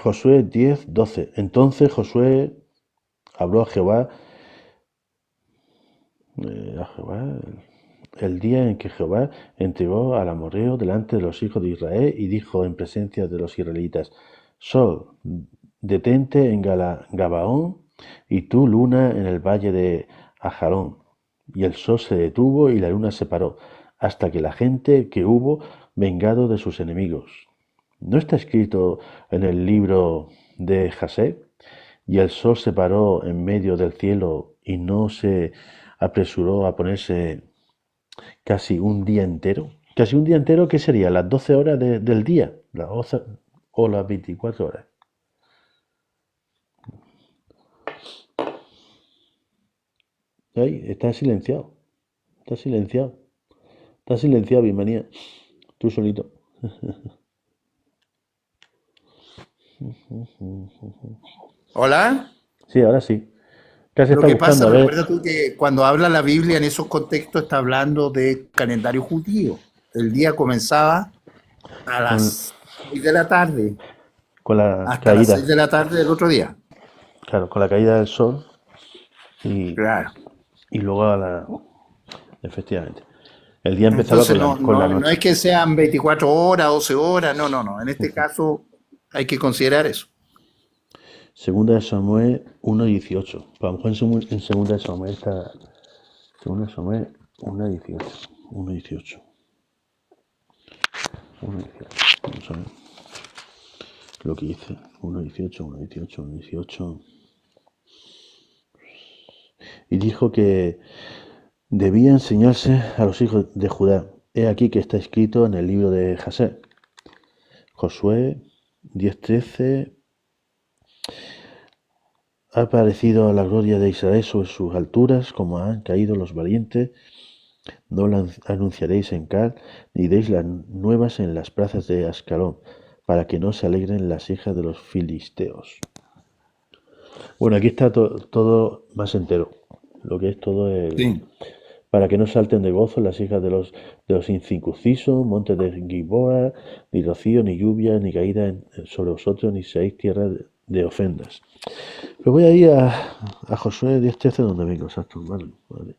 Josué 10:12. Entonces Josué habló a Jehová el día en que Jehová entregó al amorreo delante de los hijos de Israel y dijo en presencia de los israelitas: Sol, detente en Gabaón, y tú, luna, en el valle de Ajalón. Y el sol se detuvo y la luna se paró, hasta que la gente que hubo vengado de sus enemigos. ¿No está escrito en el libro de Jasé? Y el sol se paró en medio del cielo y no se apresuró a ponerse casi un día entero. Casi un día entero, ¿qué sería? Las 12 horas del día, las 12 o las 24 horas. Ahí, está silenciado, está silenciado, está silenciado, bienvenida. Tú solito. Hola. Sí, ahora sí. Casi Lo está que buscando, pasa, a ver. recuerda tú que cuando habla la Biblia en esos contextos está hablando de calendario judío. El día comenzaba a con, las 6 de la tarde con la hasta las 6 caída, de la tarde del otro día. claro, con la caída del sol y, Claro. y luego efectivamente. El día empezaba Entonces con no, con la no noche. es que sean 24 horas, 12 horas, no, no, no. En este caso hay que considerar eso. Segunda de Samuel 1:18. A lo mejor en segunda de Samuel está. Segunda de Samuel 1:18. 1:18. 1:18. Vamos a ver lo que dice. 1:18, 1:18, 1:18. Y dijo que debía enseñarse a los hijos de Judá. He aquí que está escrito en el libro de Jasé. Josué 10:13. Ha aparecido la gloria de Israel sobre sus alturas, como han caído los valientes. No la anunciaréis en Cal, ni deis las nuevas en las plazas de Ascalón, para que no se alegren las hijas de los filisteos. Bueno, aquí está todo más entero. Lo que es todo el. Sí. Para que no salten de gozo las hijas de los incircuncisos, montes de Gilboa, ni rocío, ni lluvia, ni caída sobre vosotros, ni seáis tierra de ofendas. Pero voy a ir a Josué 10:13 donde vengo, exacto. Vale, vale.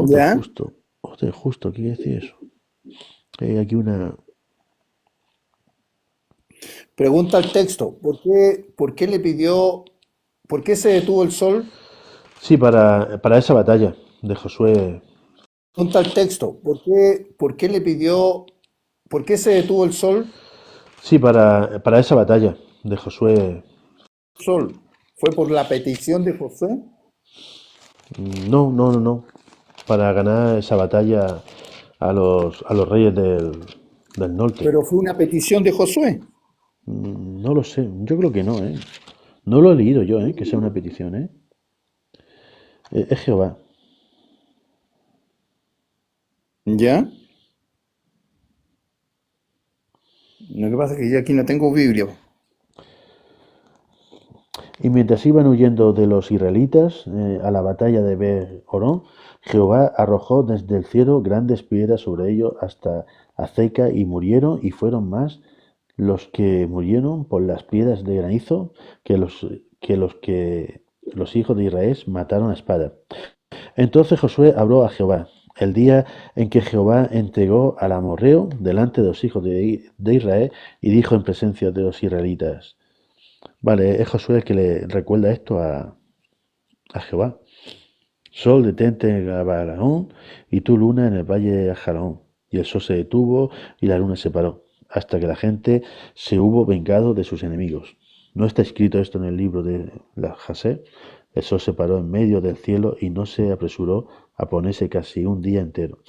¿Ya? O de justo, ¿qué quiere decir eso? Hay aquí una. Pregunta el texto. Por qué le pidió, por qué se detuvo el sol? Sí, para esa batalla de Josué. Pregunta el texto. Por qué le pidió, por qué se detuvo el sol? Sí, para esa batalla de Josué. Sol. ¿Fue por la petición de Josué? No, no, no, no. Para ganar esa batalla a los reyes del norte. Pero fue una petición de Josué. No lo sé. Yo creo que no, ¿eh? No lo he leído yo, ¿eh? Que sea una petición, ¿eh? Es Jehová. ¿Ya? Lo que pasa es que yo aquí no tengo Biblia. Y mientras iban huyendo de los israelitas a la batalla de Bet-Horón, Jehová arrojó desde el cielo grandes piedras sobre ellos hasta Azeca y murieron, y fueron más los que murieron por las piedras de granizo que los hijos de Israel mataron a espada. Entonces Josué habló a Jehová el día en que Jehová entregó al amorreo delante de los hijos de Israel, y dijo en presencia de los israelitas. Vale, es Josué el que le recuerda esto a Jehová. Sol, detente en Gabaón, y tú, luna, en el valle de Ajalón. Y el sol se detuvo y la luna se paró, hasta que la gente se hubo vengado de sus enemigos. ¿No está escrito esto en el libro de la Jasé? El sol se paró en medio del cielo y no se apresuró a ponerse casi un día entero.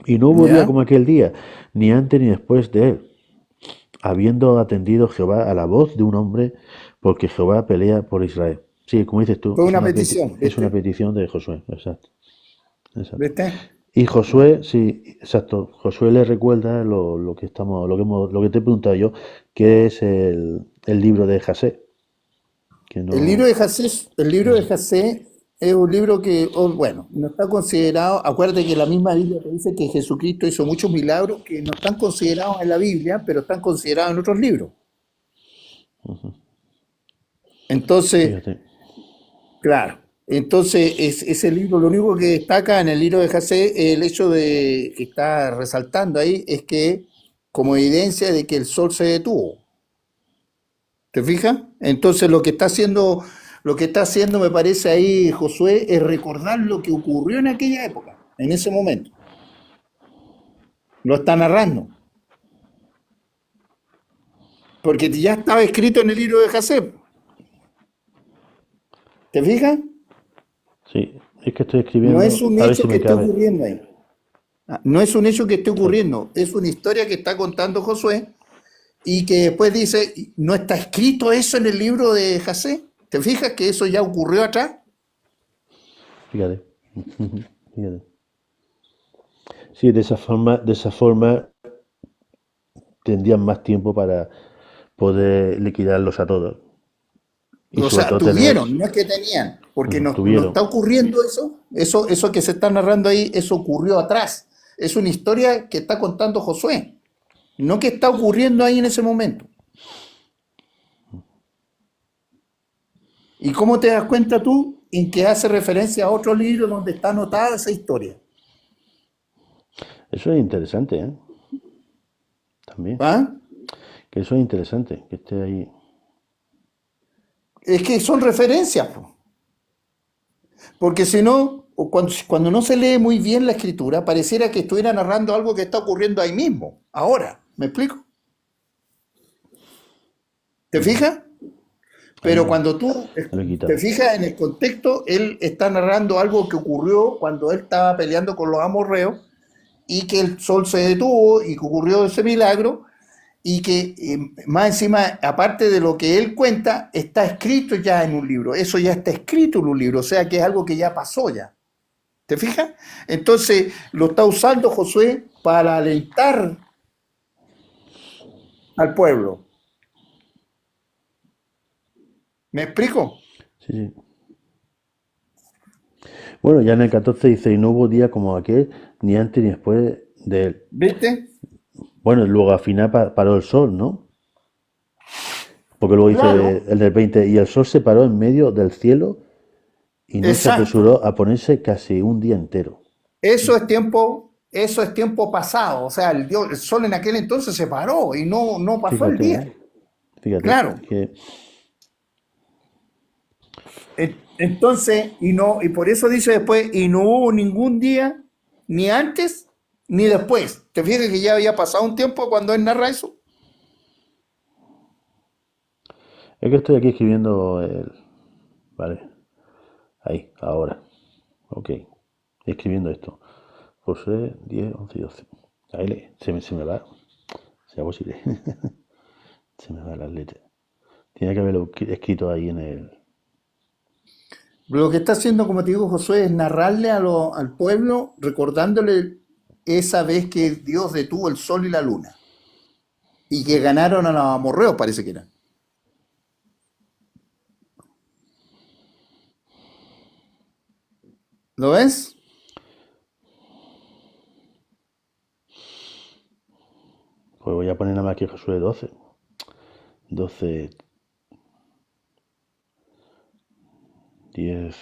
Y no hubo día ¿Ya? como aquel día, ni antes ni después de él, habiendo atendido Jehová a la voz de un hombre, porque Jehová pelea por Israel. Sí, como dices tú, Fue es una una, petición, es una ¿viste? petición de Josué, exacto, exacto. ¿Viste? Y ¿Ya? Josué, sí, exacto, Josué le recuerda lo que te he preguntado yo, que es el libro de Jasé, que no. El libro de Jasé es un libro que, oh, bueno, no está considerado, acuérdate que la misma Biblia te dice que Jesucristo hizo muchos milagros que no están considerados en la Biblia, pero están considerados en otros libros. Entonces, Fíjate. claro, entonces ese libro, lo único que destaca en el libro de José, el hecho de que está resaltando ahí, es que como evidencia de que el sol se detuvo. ¿Te fijas? Entonces lo que está haciendo, me parece ahí Josué, es recordar lo que ocurrió en aquella época, en ese momento. Lo está narrando. Porque ya estaba escrito en el libro de José. ¿Te fijas? Sí, es que estoy No es escribiendo, un a ver hecho si que me esté cabe. ocurriendo ahí. No es un hecho que esté Sí. ocurriendo, es una historia que está contando Josué y que después dice, ¿no está escrito eso en el libro de José? ¿Te fijas que eso ya ocurrió atrás? Fíjate. Fíjate. Sí, de esa forma tendrían más tiempo para poder liquidarlos a todos. Y O sobre sea, todo tener, tuvieron, no es que tenían, porque no está tuvieron. ocurriendo eso que se está narrando ahí, eso ocurrió atrás. Es una historia que está contando Josué, no que está ocurriendo ahí en ese momento. ¿Y cómo te das cuenta tú en que hace referencia a otro libro donde está anotada esa historia? Eso es interesante, ¿eh? También. ¿Ah? Que eso es interesante, que esté ahí. Es que son referencias, po. Porque si no, o cuando no se lee muy bien la escritura, pareciera que estuviera narrando algo que está ocurriendo ahí mismo, ahora. ¿Me explico? ¿Te Ujú. fijas? Ahí Pero ya cuando tú lo he te quitado. fijas en el contexto, él está narrando algo que ocurrió cuando él estaba peleando con los amorreos y que el sol se detuvo y que ocurrió ese milagro y que más encima, aparte de lo que él cuenta, está escrito ya en un libro. Eso ya está escrito en un libro, o sea que es algo que ya pasó ya. ¿Te fijas? Entonces lo está usando Josué para alentar al pueblo. ¿Me explico? Sí, sí. Bueno, ya en el 14 dice, y no hubo día como aquel, ni antes ni después de él. ¿Viste? Bueno, y luego al final paró el sol, ¿no? Porque luego dice Claro, el del 20, y el sol se paró en medio del cielo y no se exacto. apresuró a ponerse casi un día entero. Eso es tiempo pasado. O sea, el sol en aquel entonces se paró y no pasó el Fíjate, día. ¿eh? Fíjate, Claro. que Entonces, y por eso dice después, y no hubo ningún día, ni antes, ni después. ¿Te fijas que ya había pasado un tiempo cuando él narra eso? es que estoy aquí escribiendo el... Vale, ahí, ahora. Ok, escribiendo esto. José 10, 11 y 12. Ahí se me va. Sea posible. Se me va las letras. Tiene que haberlo escrito ahí en el... Lo que está haciendo, como te digo, Josué, es narrarle al pueblo, recordándole esa vez que Dios detuvo el sol y la luna y que ganaron a los amorreos, parece que era. ¿Lo ves? Pues voy a poner nada más que Josué 12. 12, 10.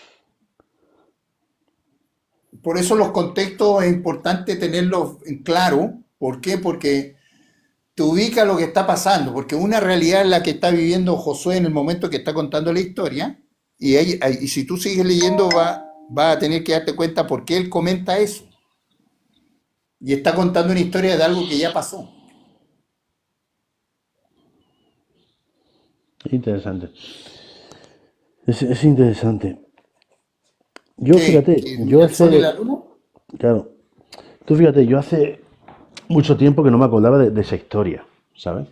Por eso los contextos es importante tenerlos en claro. ¿Por qué? Porque te ubica lo que está pasando, porque una realidad es la que está viviendo Josué en el momento que está contando la historia, y si tú sigues leyendo va a tener que darte cuenta por qué él comenta eso, y está contando una historia de algo que ya pasó. Interesante. Es interesante. Yo, ¿Qué? fíjate, ¿Que yo el sol y la hace, luna? claro, tú fíjate, yo hace mucho tiempo que no me acordaba de esa historia, ¿sabes?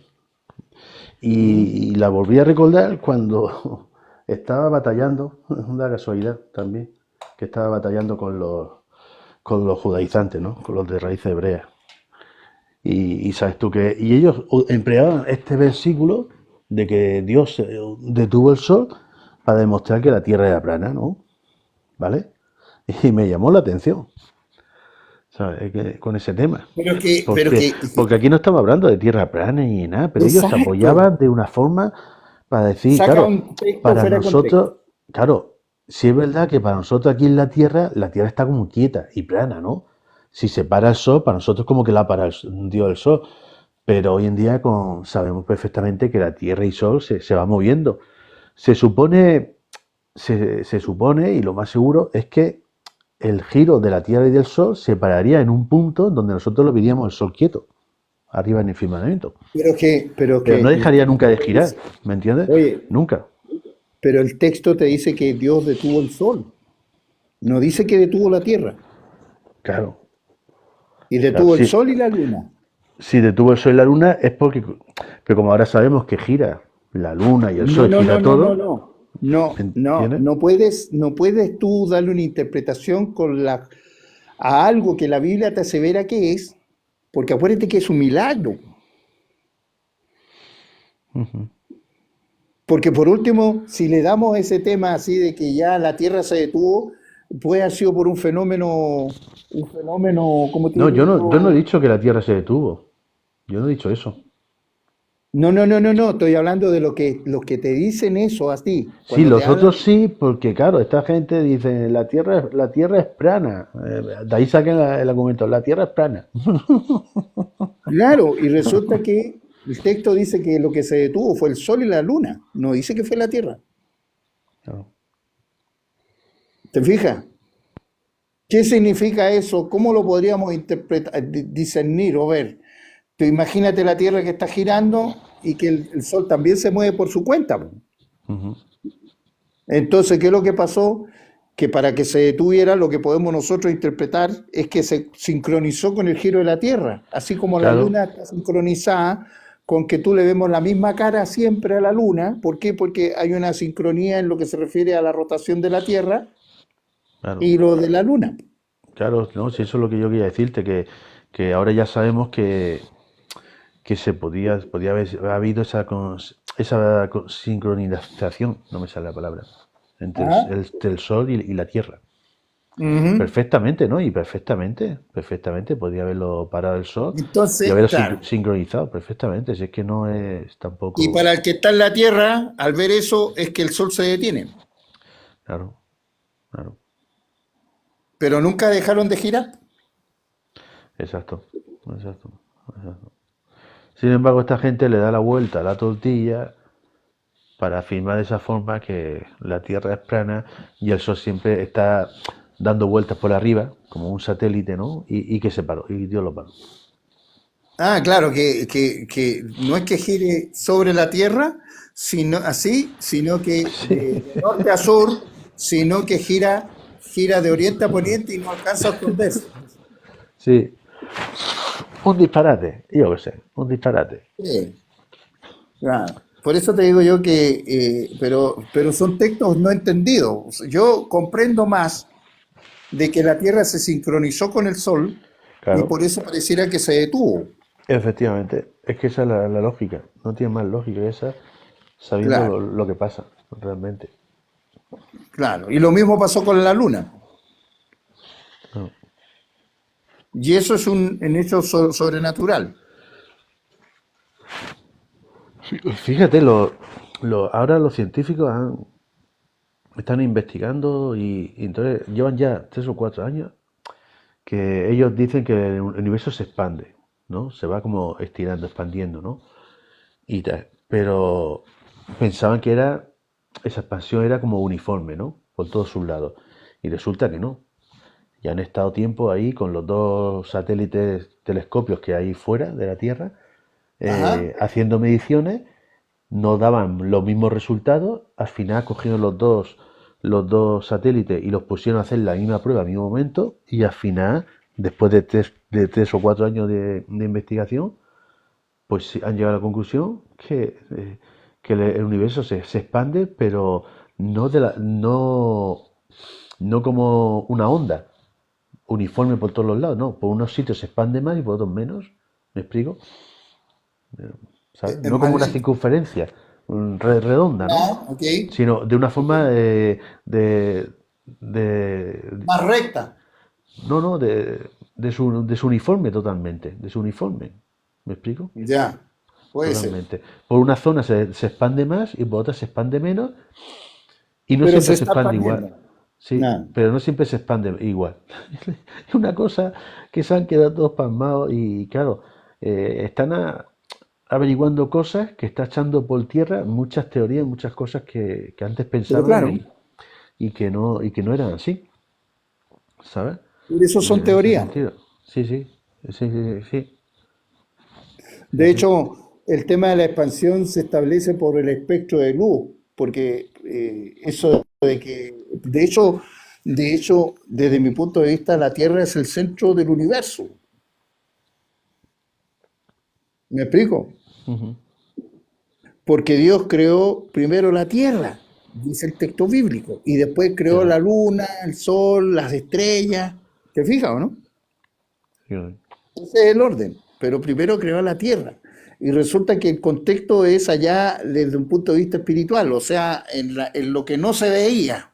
Mm. Y la volví a recordar cuando estaba batallando, una casualidad también, que estaba batallando con los judaizantes, ¿no? Con los de raíz hebrea. Y sabes tú que, y ellos empleaban este versículo de que Dios detuvo el sol para demostrar que la tierra era plana, ¿no? ¿Vale? Y me llamó la atención, ¿sabes? Con ese tema. Pero Porque, que, porque aquí no estamos hablando de tierra plana ni nada, pero ellos se exacto. apoyaban de una forma para decir, Saca claro, un texto para fuera de contexto. nosotros, claro, sí es verdad que para nosotros aquí en la Tierra está como quieta y plana, ¿no? Si se para el Sol, para nosotros como que la para el Dios del Sol. Pero hoy en día sabemos perfectamente que la Tierra y Sol se va moviendo. Se supone, se supone, y lo más seguro, es que el giro de la Tierra y del Sol se pararía en un punto donde nosotros lo veríamos el Sol quieto, arriba en el firmamento. Pero Pero que no el dejaría nunca texto de te girar, dice, ¿me entiendes? oye, Nunca. pero el texto te dice que Dios detuvo el sol, no dice que detuvo la tierra, Claro, y claro. detuvo el sol y la luna. Si detuvo el Sol y la Luna es porque, pero como ahora sabemos que gira la Luna y el No, Sol, no, no, gira no, no, todo, no. ¿me No, no, entiendes? no puedes tú darle una interpretación a algo que la Biblia te asevera que es, porque acuérdate que es un milagro. Porque por último, si le damos ese tema así de que ya la Tierra se detuvo, puede haber sido por un fenómeno, como te No, yo no he digo. dicho que la Tierra se detuvo. Yo no he dicho eso. No, no, no, no, no, estoy hablando de los que te dicen eso a ti, Sí, cuando te los hablan. otros sí, porque claro, esta gente dice la Tierra es plana. De ahí saquen el argumento, la Tierra es plana. Claro, y resulta que el texto dice que lo que se detuvo fue el sol y la luna, no dice que fue la Tierra. Claro. ¿Te fijas? ¿Qué significa eso? ¿Cómo lo podríamos interpretar, discernir o ver? Tú imagínate la Tierra que está girando y que el Sol también se mueve por su cuenta, po. Ujú. Entonces, ¿qué es lo que pasó? Que para que se detuviera, lo que podemos nosotros interpretar es que se sincronizó con el giro de la Tierra, así como la Claro, Luna está sincronizada con que tú le vemos la misma cara siempre a la Luna. ¿Por qué? Porque hay una sincronía en lo que se refiere a la rotación de la Tierra claro. y lo de la Luna. Claro, no, si eso es lo que yo quería decirte, que ahora ya sabemos que podía haber habido esa sincronización, no me sale la palabra, entre Ajá. entre el Sol y la Tierra. Ujú. Perfectamente, ¿no? Y perfectamente podía haberlo parado el Sol y Entonces, haberlo claro. sincronizado perfectamente. Si es que no es Y tampoco. para el que está en la Tierra, al ver eso, es que el Sol se detiene. Claro, claro, Pero nunca dejaron de girar. exacto, exacto, exacto. Sin embargo, esta gente le da la vuelta a la tortilla para afirmar de esa forma que la Tierra es plana y el Sol siempre está dando vueltas por arriba, como un satélite, ¿no? Y que se paró, y Dios lo paró. Ah, claro, que no es que gire sobre la Tierra, sino así, sino que de norte a sur, sino que gira de oriente a poniente y no alcanza a esconderse. Sí, un disparate, yo qué sé, un disparate. Sí, claro. Por eso te digo yo que, pero son textos no entendidos. Yo comprendo más de que la Tierra se sincronizó con el Sol y Claro, por eso pareciera que se detuvo. efectivamente, es que esa es la lógica, no tiene más lógica que esa sabiendo Claro, lo que pasa realmente. claro. Y lo mismo pasó con la Luna. No. Y eso es un hecho sobrenatural. Fíjate, ahora los científicos están investigando y entonces llevan ya 3 o 4 años que ellos dicen que el universo se expande, ¿no? Se va como estirando, expandiendo, ¿no? Y tal. Pero pensaban que esa expansión era como uniforme, ¿no? Por todos sus lados. Y resulta que no. Ya han estado tiempo ahí con los dos satélites telescopios que hay fuera de la Tierra, Ajá. haciendo mediciones, no daban los mismos resultados, al final cogieron los dos satélites y los pusieron a hacer la misma prueba al mismo momento y al final, después de 3 o 4 años de investigación, pues sí, han llegado a la conclusión que el universo se expande, pero no como una onda, uniforme por todos los lados, no. Por unos sitios se expande más y por otros menos. ¿Me explico? ¿Sabes? Es No más como una lento. circunferencia redonda, ¿no? Ya, ok. Sino de una forma de- Más recta. no, no, de su uniforme totalmente, de su uniforme. ¿Me explico? Ya. puede ser. totalmente. Por una zona se expande más y por otra se expande menos y no Pero se siempre se está expande igual. expandiendo. Sí, Nada. pero no siempre se expande igual. Es una cosa que se han quedado todos pasmados y claro, están averiguando cosas que está echando por tierra muchas teorías, muchas cosas que antes Pero pensaban claro, y que no eran así, ¿sabes? por eso son En ese teorías. sentido. Sí, sí, sí, sí, sí, sí, De sí. hecho, el tema de la expansión se establece por el espectro de luz, porque eso de que, de hecho, desde mi punto de vista, la Tierra es el centro del universo. ¿Me explico? Ujú. Porque Dios creó primero la Tierra, dice el texto bíblico, y después creó Claro, la luna, el sol, las estrellas. ¿Te fijas o no? claro. Ese es el orden, pero primero creó la tierra. Y resulta que el contexto es allá desde un punto de vista espiritual, o sea, en lo que no se veía,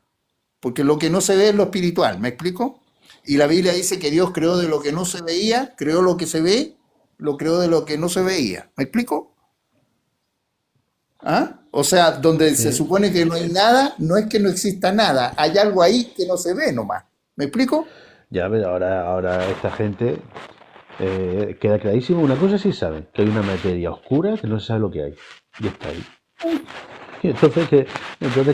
porque lo que no se ve es lo espiritual, ¿me explico? Y la Biblia dice que Dios creó de lo que no se veía, creó lo que se ve, lo creó de lo que no se veía, ¿me explico? ¿Ah? O sea, donde se Sí. supone que no hay nada, no es que no exista nada, hay algo ahí que no se ve nomás, ¿me explico? Ya, pero ahora esta gente queda clarísimo. Una cosa sí saben, que hay una materia oscura que no se sabe lo que hay. Y está ahí. Y entonces,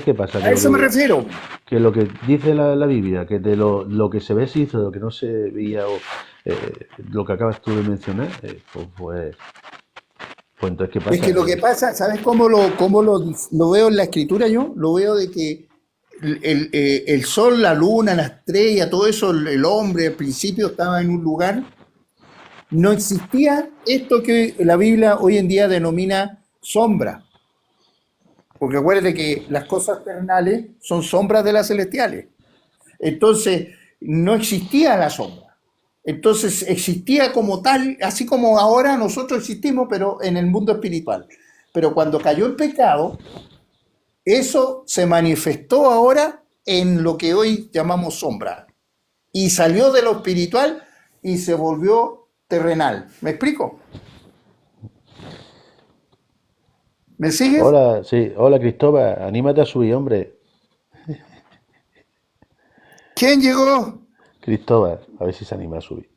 ¿qué pasa? A eso me refiero. Que lo que dice la Biblia, que de lo que se ve se hizo, de lo que no se veía, o lo que acabas tú de mencionar, pues entonces, ¿qué Es que pasa? lo que pasa, ¿sabes lo veo en la escritura yo? Lo veo de que el sol, la luna, la estrella, todo eso, el hombre al principio estaba en un lugar, no existía esto que la Biblia hoy en día denomina sombra, porque acuérdate que las cosas terrenales son sombras de las celestiales. Entonces, no existía la sombra. Entonces, existía como tal, así como ahora nosotros existimos, pero en el mundo espiritual. Pero cuando cayó el pecado, eso se manifestó ahora en lo que hoy llamamos sombra. Y salió de lo espiritual y se volvió terrenal. ¿Me explico? ¿Me sigues? Hola, sí, hola Cristóbal, anímate a subir, hombre. ¿Quién llegó? Cristóbal, a ver si se anima a subir.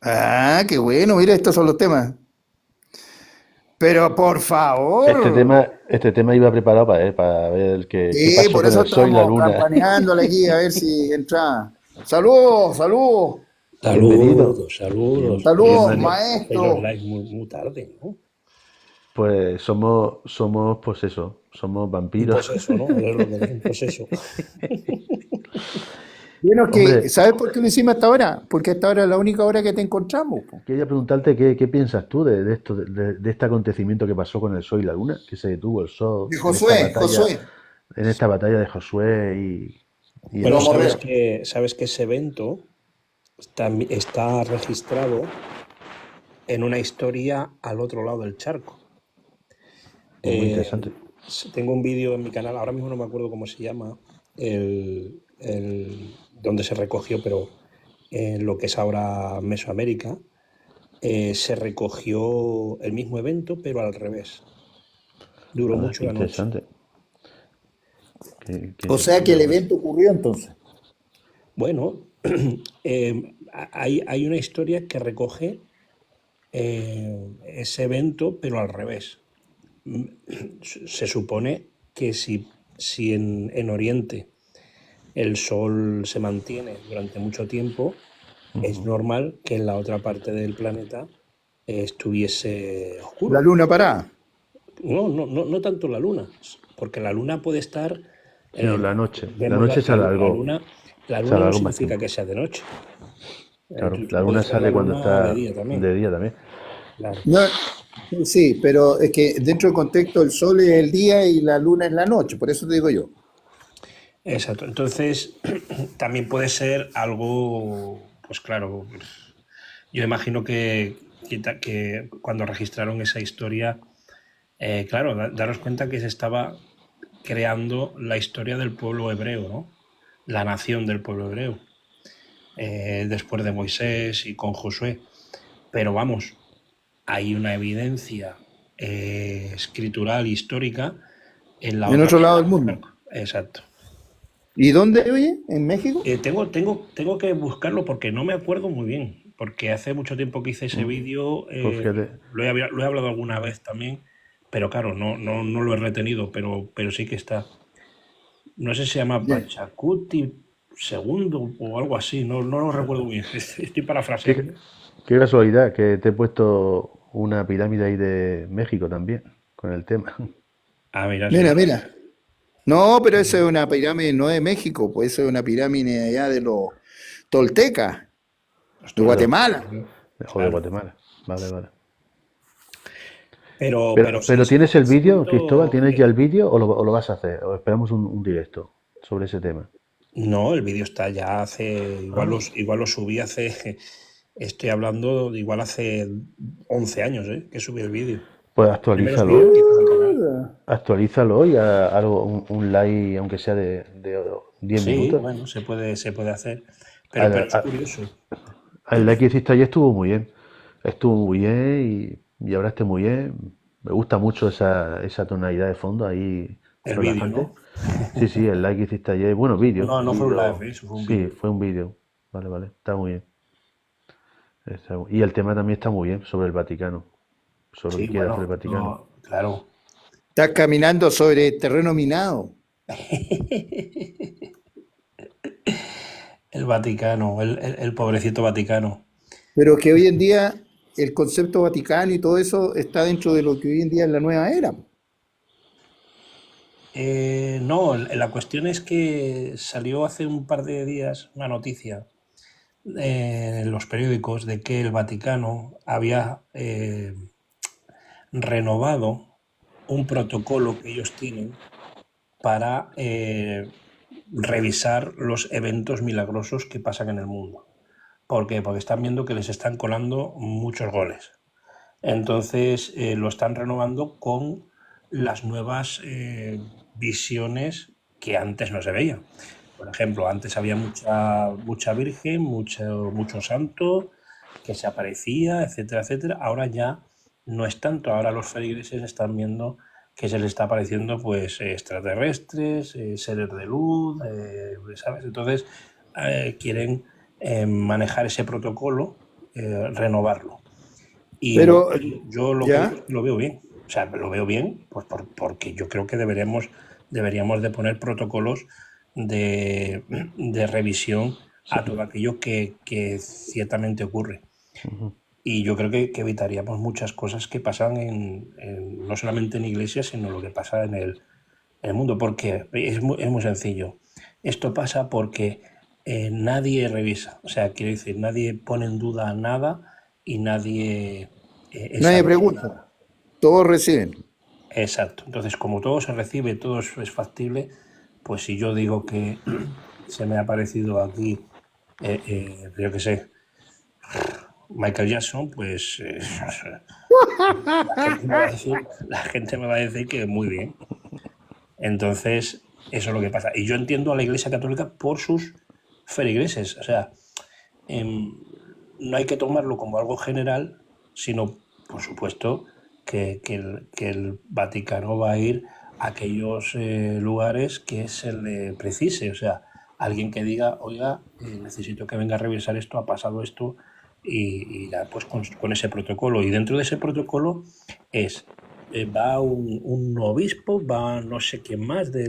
Ah, qué bueno, mira, estos son los temas. Pero por favor. Este tema iba preparado para ver qué Sí, pasó por con eso el sol y la estamos luna. campaneándole aquí a ver si entra. Saludos, saludos, Bienvenido. Saludos, saludos. Oye, saludos, Bienvenido. hacéis los maestro. likes muy tarde, ¿no? Pues pues eso, somos Un vampiros. poseso, ¿no? Es lo que es un poseso. Bueno, que, Hombre, ¿sabes por qué lo hicimos hasta ahora? Porque hasta ahora es la única hora que te encontramos, po. quería preguntarte qué piensas tú de esto, de este acontecimiento que pasó con el sol y la luna, que se detuvo el sol De Josué, Josué, en esta batalla de Josué y el Bueno, los otro. sabes amorreos. que ese evento está registrado en una historia al otro lado del charco. Muy interesante. Tengo un vídeo en mi canal, ahora mismo no me acuerdo cómo se llama, donde se recogió, pero en lo que es ahora Mesoamérica, se recogió el mismo evento, pero al revés. Duró Ah, mucho qué la noche. interesante. O sea que el evento ocurrió entonces. Bueno, hay una historia que recoge ese evento, pero al revés. Se supone que si en Oriente el Sol se mantiene durante mucho tiempo, es normal que en la otra parte del planeta estuviese La oscuro. luna parada. No, no, no, no tanto la Luna, porque la Luna puede estar, Sino la noche. La vemos noche la se Luna no alargó más significa tiempo. que sea de noche. Claro, Tú la luna puedes ver la sale cuando Luna de está día también, de día también. claro. No, sí, pero es que dentro del contexto el sol es el día y la luna es la noche, por eso te digo yo. Exacto. Entonces, también puede ser algo, pues claro, yo imagino que cuando registraron esa historia, claro, daros cuenta que se estaba creando la historia del pueblo hebreo, ¿no? La nación del pueblo hebreo, después de Moisés y con Josué. Pero vamos, hay una evidencia escritural histórica en la En otra otro lado punta del del mundo. charco. Exacto. ¿Y dónde, oye? ¿En México? Tengo que buscarlo porque no me acuerdo muy bien, porque hace mucho tiempo que hice ese vídeo, Pues fíjate, lo he hablado alguna vez también, pero claro, no lo he retenido, pero sí que está. No sé si se llama Ya. Pachacuti segundo o algo así, no lo recuerdo bien, estoy qué, parafraseando. qué casualidad que te he puesto una pirámide ahí de México también, con el tema. Ah, mira, sí. Mira, mira. No, pero eso es una pirámide, no de México, pues eso es una pirámide allá de los toltecas, Los de De, toltecas, Guatemala. o de claro. Guatemala. Vale, vale. Pero sí, Pero ¿tienes el ese vídeo, Cristóbal? punto, ¿Tienes ya el vídeo o lo vas a hacer? ¿O esperamos un directo sobre ese tema? no, el vídeo está ya hace, Ah, igual lo subí hace, estoy hablando, igual hace 11 años, que subí el vídeo. pues Primeros actualízalo. vídeos que hice del canal. Actualízalo y haz algo, un like, aunque sea de 10 Sí, minutos. bueno, se puede hacer, pero Al, es a- curioso. al like que hiciste ayer estuvo muy bien. Estuvo muy bien y hablaste muy bien. Me gusta mucho esa tonalidad de fondo ahí El vídeo, relajante. ¿no? Sí, sí, el like que hiciste ayer. Bueno, vídeo. No fue un live, eso fue un Sí, vídeo. fue un vídeo. Vale, vale. Está muy bien. Y el tema también está muy bien sobre el Vaticano. Sobre lo Sí, que quiere hacer el bueno, Vaticano. claro. Estás caminando sobre terreno minado. El Vaticano, el pobrecito Vaticano. Pero que hoy en día el concepto Vaticano y todo eso está dentro de lo que hoy en día es la nueva era. No, la cuestión es que salió hace un par de días una noticia en los periódicos de que el Vaticano había renovado un protocolo que ellos tienen para revisar los eventos milagrosos que pasan en el mundo. ¿Por qué? Porque están viendo que les están colando muchos goles. Entonces lo están renovando con las nuevas visiones que antes no se veían. Por ejemplo, antes había mucha virgen, mucho santo que se aparecía, etcétera, etcétera. Ahora ya no es tanto. Ahora los feligreses están viendo que se les está apareciendo pues extraterrestres, seres de luz, ¿sabes? Entonces quieren manejar ese protocolo, renovarlo. Y Pero yo lo que digo ya, es que lo veo bien. O sea, lo veo bien pues porque yo creo que deberíamos de poner protocolos de revisión a todo aquello que ciertamente ocurre. Y yo creo que evitaríamos muchas cosas que pasan no solamente en iglesias, sino lo que pasa en el mundo. Porque es muy sencillo. Esto pasa porque nadie revisa. O sea, quiero decir, nadie pone en duda nada y nadie nadie examina pregunta, nada. todos reciben. Exacto. Entonces, como todo se recibe, todo es factible, pues si yo digo que se me ha aparecido aquí, yo qué sé, Michael Jackson, pues la gente me va a decir que muy bien. Entonces, eso es lo que pasa. Y yo entiendo a la Iglesia Católica por sus feligreses. O sea, em, no hay que tomarlo como algo general, sino, por supuesto, que el Vaticano va a ir a aquellos lugares que se le precise. O sea, alguien que diga, oiga, necesito que venga a revisar esto, ha pasado esto, y ya, pues con ese protocolo. Y dentro de ese protocolo es, va un obispo, va no sé quién más de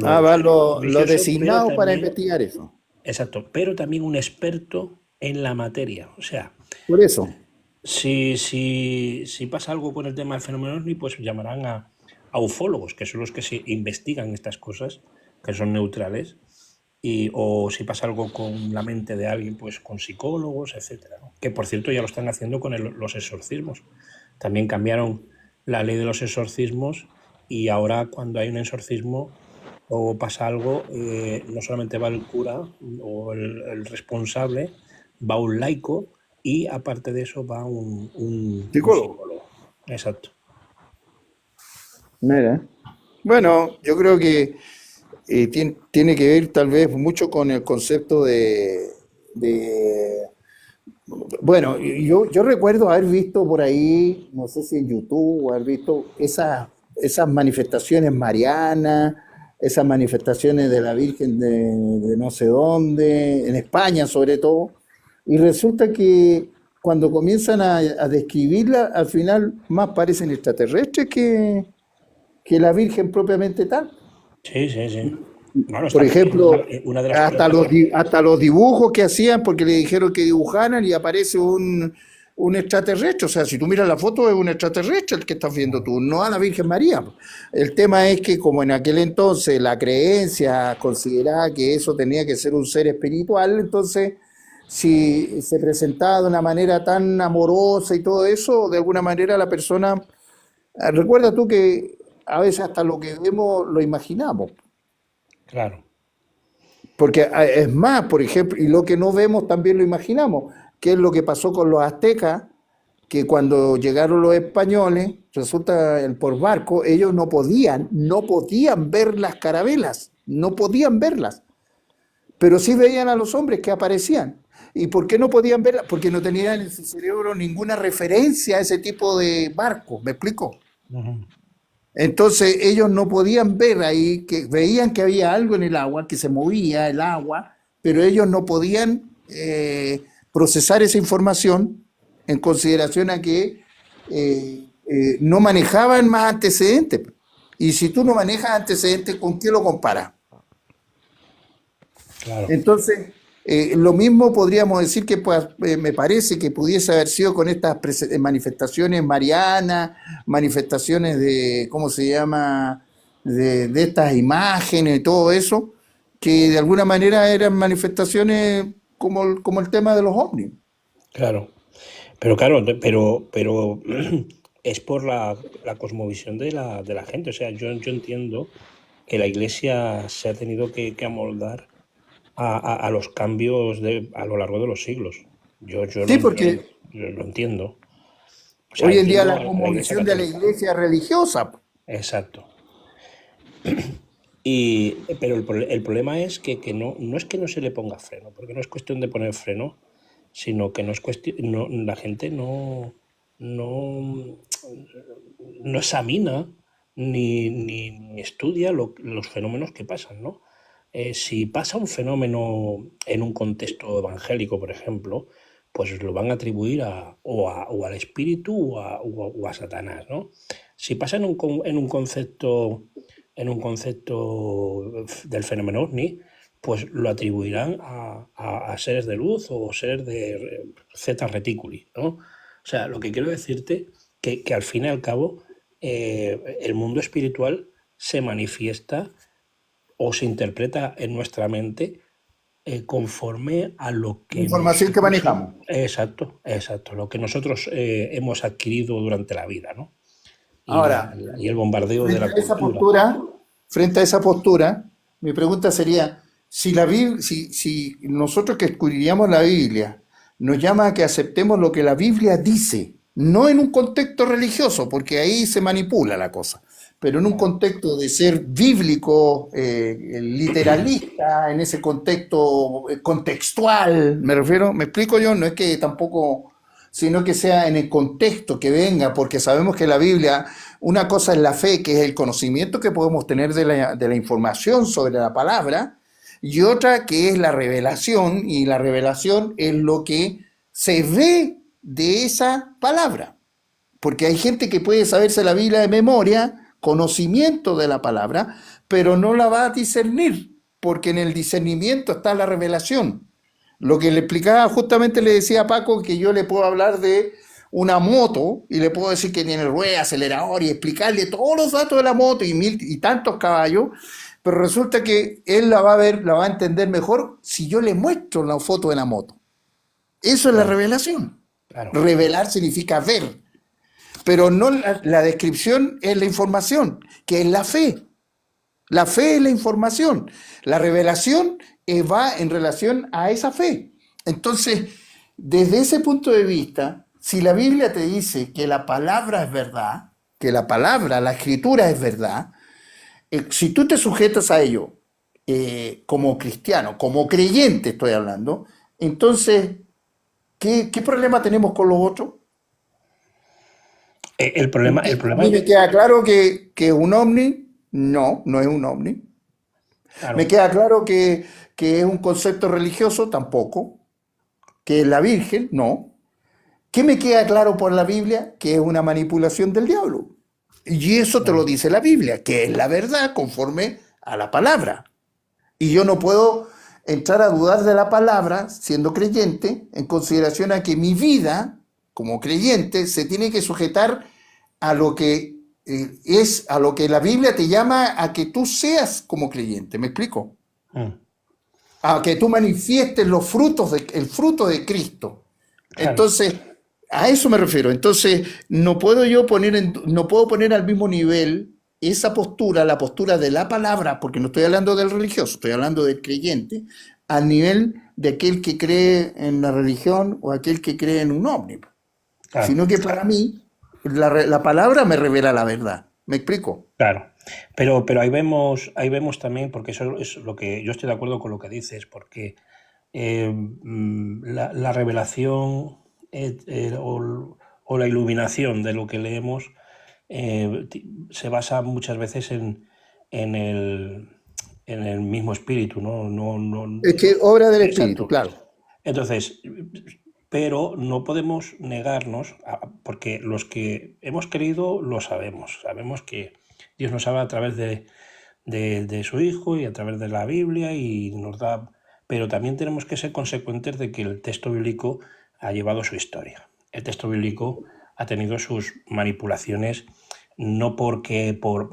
Ah, los va lo religiosos, pero designado para también. investigar eso. Exacto, pero también un experto en la materia. O sea, Por eso. si pasa algo con el tema del fenómeno OVNI, pues llamarán a ufólogos, que son los que se investigan estas cosas, que son neutrales, o si pasa algo con la mente de alguien, pues con psicólogos, etcétera, ¿no? Que por cierto ya lo están haciendo con los exorcismos. También cambiaron la ley de los exorcismos y ahora cuando hay un exorcismo o pasa algo, no solamente va el cura o el responsable, va un laico y aparte de eso va un Psicólogo. psicólogo. Exacto. Mira. Bueno, yo creo que tiene que ver tal vez mucho con el concepto de Bueno, yo recuerdo haber visto por ahí, no sé si en YouTube, o haber visto esas manifestaciones marianas, esas manifestaciones de la Virgen de no sé dónde, en España sobre todo, y resulta que cuando comienzan a describirla, al final más parecen extraterrestres que la Virgen propiamente tal. Sí, sí, sí. Bueno, Por está claro. ejemplo, Una de las pruebas. hasta los dibujos que hacían, porque le dijeron que dibujaran y aparece un extraterrestre. O sea, si tú miras la foto, es un extraterrestre el que estás viendo tú, no a la Virgen María. El tema es que como en aquel entonces la creencia consideraba que eso tenía que ser un ser espiritual, entonces si se presentaba de una manera tan amorosa y todo eso, de alguna manera la persona, recuerda tú que a veces hasta lo que vemos lo imaginamos. Claro. Porque es más, por ejemplo, y lo que no vemos también lo imaginamos, que es lo que pasó con los aztecas, que cuando llegaron los españoles, resulta por barco, ellos no podían ver las carabelas, no podían verlas, pero sí veían a los hombres que aparecían. ¿Y por qué no podían verlas? Porque no tenían en su cerebro ninguna referencia a ese tipo de barco, ¿me explico? Ujú. Entonces ellos no podían ver ahí, que veían que había algo en el agua, que se movía el agua, pero ellos no podían procesar esa información en consideración a que no manejaban más antecedentes. Y si tú no manejas antecedentes, ¿con qué lo comparas? Claro. Entonces, lo mismo podríamos decir que pues, me parece que pudiese haber sido con estas manifestaciones marianas, manifestaciones de, ¿cómo se llama?, de estas imágenes y todo eso, que de alguna manera eran manifestaciones como el tema de los ovnis. Claro. Pero claro, pero es por la cosmovisión de la gente. O sea, yo entiendo que la Iglesia se ha tenido que amoldar a los cambios a lo largo de los siglos. Sí, porque Yo lo entiendo. O sea, hoy en día entiendo la a la Iglesia cosmovisión de la Católica. iglesia religiosa. Exacto. Pero el problema es que no es que no se le ponga freno, porque no es cuestión de poner freno, sino que no es cuestión, la gente no, no examina ni estudia los fenómenos que pasan, ¿no? Si pasa un fenómeno en un contexto evangélico, por ejemplo, pues lo van a atribuir o al espíritu o a Satanás, ¿no? Si pasa en un concepto del fenómeno ovni, pues lo atribuirán a seres de luz o seres de zeta reticuli, ¿no? O sea, lo que quiero decirte que al fin y al cabo el mundo espiritual se manifiesta o se interpreta en nuestra mente conforme a lo La que información que nosotros... manejamos. Exacto, exacto, lo que nosotros hemos adquirido durante la vida, ¿no? Y, Ahora, y el bombardeo de frente la a esa cultura. postura, frente a esa postura, mi pregunta sería, si nosotros que estudiamos la Biblia nos llama a que aceptemos lo que la Biblia dice, no en un contexto religioso, porque ahí se manipula la cosa, pero en un contexto de ser bíblico, literalista, en ese contexto contextual, me refiero, me explico yo, no es que tampoco, sino que sea en el contexto que venga, porque sabemos que la Biblia, una cosa es la fe, que es el conocimiento que podemos tener de la información sobre la palabra, y otra que es la revelación, y la revelación es lo que se ve de esa palabra. Porque hay gente que puede saberse la Biblia de memoria, conocimiento de la palabra, pero no la va a discernir, porque en el discernimiento está la revelación. Lo que le explicaba, justamente le decía a Paco que yo le puedo hablar de una moto y le puedo decir que tiene rueda, acelerador y explicarle todos los datos de la moto y tantos caballos, pero resulta que él la va a ver, la va a entender mejor si yo le muestro la foto de la moto. Eso es la Claro, revelación. claro, Revelar significa ver, pero no la descripción es la información, que es la fe. La fe es la información. La revelación va en relación a esa fe. Entonces, desde ese punto de vista, si la Biblia te dice que la palabra es verdad, que la palabra, la escritura es verdad, si tú te sujetas a ello como cristiano, como creyente estoy hablando, entonces ¿Qué problema tenemos con los otros? El A problema, mí me queda claro que un ovni, no, no es un ovni. Me claro, queda claro que es un concepto religioso, tampoco. Que es la Virgen, no. ¿Qué me queda claro por la Biblia? Que es una manipulación del diablo. Y eso te lo claro, dice la Biblia, que es la verdad conforme a la palabra. Y yo no puedo entrar a dudar de la palabra siendo creyente en consideración a que mi vida como creyente se tiene que sujetar a lo que a lo que la Biblia te llama a que tú seas como creyente. ¿Me explico? mm, A que tú manifiestes los frutos el fruto de Cristo. claro, Entonces, a eso me refiero. Entonces, no puedo yo no puedo poner al mismo nivel esa postura, la postura de la palabra, porque no estoy hablando del religioso, estoy hablando del creyente, al nivel de aquel que cree en la religión o aquel que cree en un ovni. claro, Sino que para mí, la palabra me revela la verdad. ¿Me explico? claro. Pero ahí vemos también, porque eso es lo que yo estoy de acuerdo con lo que dices, porque la revelación o la iluminación de lo que leemos se basa muchas veces en el, en el mismo espíritu, ¿no? Es que obra del Espíritu, Exacto. claro. Entonces, pero no podemos negarnos, porque los que hemos creído lo sabemos. Sabemos que Dios nos habla a través de su Hijo y a través de la Biblia y nos da... Pero también tenemos que ser consecuentes de que el texto bíblico ha llevado su historia. El texto bíblico ha tenido sus manipulaciones no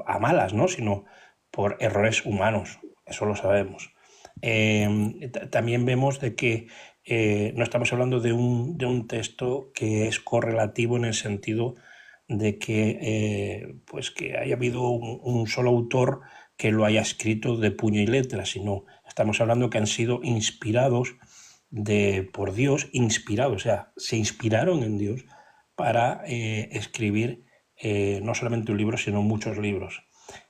a malas, ¿no? Sino por errores humanos. Eso lo sabemos. También vemos de que no estamos hablando de un texto que es correlativo en el sentido de que, pues que haya habido un solo autor que lo haya escrito de puño y letra, sino estamos hablando que han sido inspirados por Dios, inspirados, o sea, se inspiraron en Dios para escribir no solamente un libro, sino muchos libros.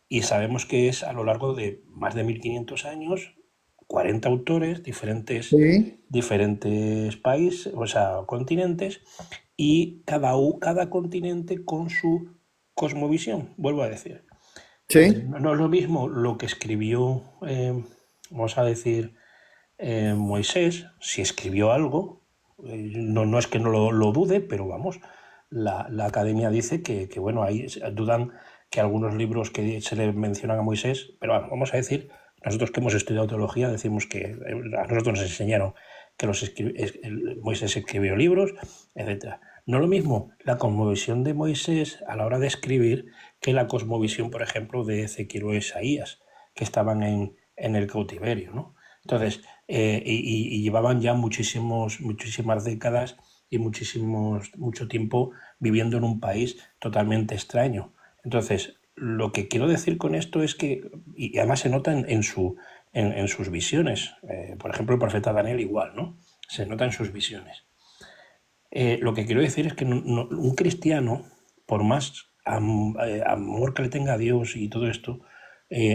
Y sabemos que es a lo largo de más de 1500 años, 40 autores, Sí, diferentes países, o sea, continentes, y cada continente con su cosmovisión, vuelvo a decir. Entonces, sí. no es lo mismo lo que escribió, vamos a decir, Moisés, si escribió algo, no es que no lo dude, pero vamos, la academia dice que, bueno, ahí dudan que algunos libros que se le mencionan a Moisés, pero vamos a decir, nosotros que hemos estudiado teología decimos que a nosotros nos enseñaron que Moisés escribió libros, etc. No lo mismo la cosmovisión de Moisés a la hora de escribir que la cosmovisión, por ejemplo, de Ezequiel o Isaías, que estaban en el cautiverio, ¿no? Entonces, y llevaban ya muchísimas décadas y mucho tiempo viviendo en un país totalmente extraño. Entonces, lo que quiero decir con esto es que, y además se nota en sus visiones, por ejemplo, el profeta Daniel igual, ¿no? Se nota en sus visiones. Lo que quiero decir es que un cristiano, por más amor que le tenga a Dios y todo esto,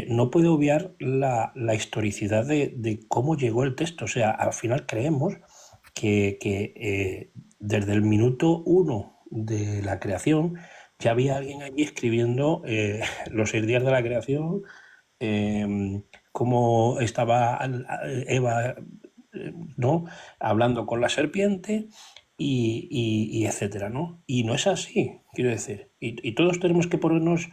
no puede obviar la historicidad de cómo llegó el texto. O sea, al final creemos que desde el minuto uno de la creación ya había alguien allí escribiendo los 6 días de la creación, cómo estaba Eva, ¿no? Hablando con la serpiente y etcétera, ¿no? Y no es así, quiero decir. Y todos tenemos que ponernos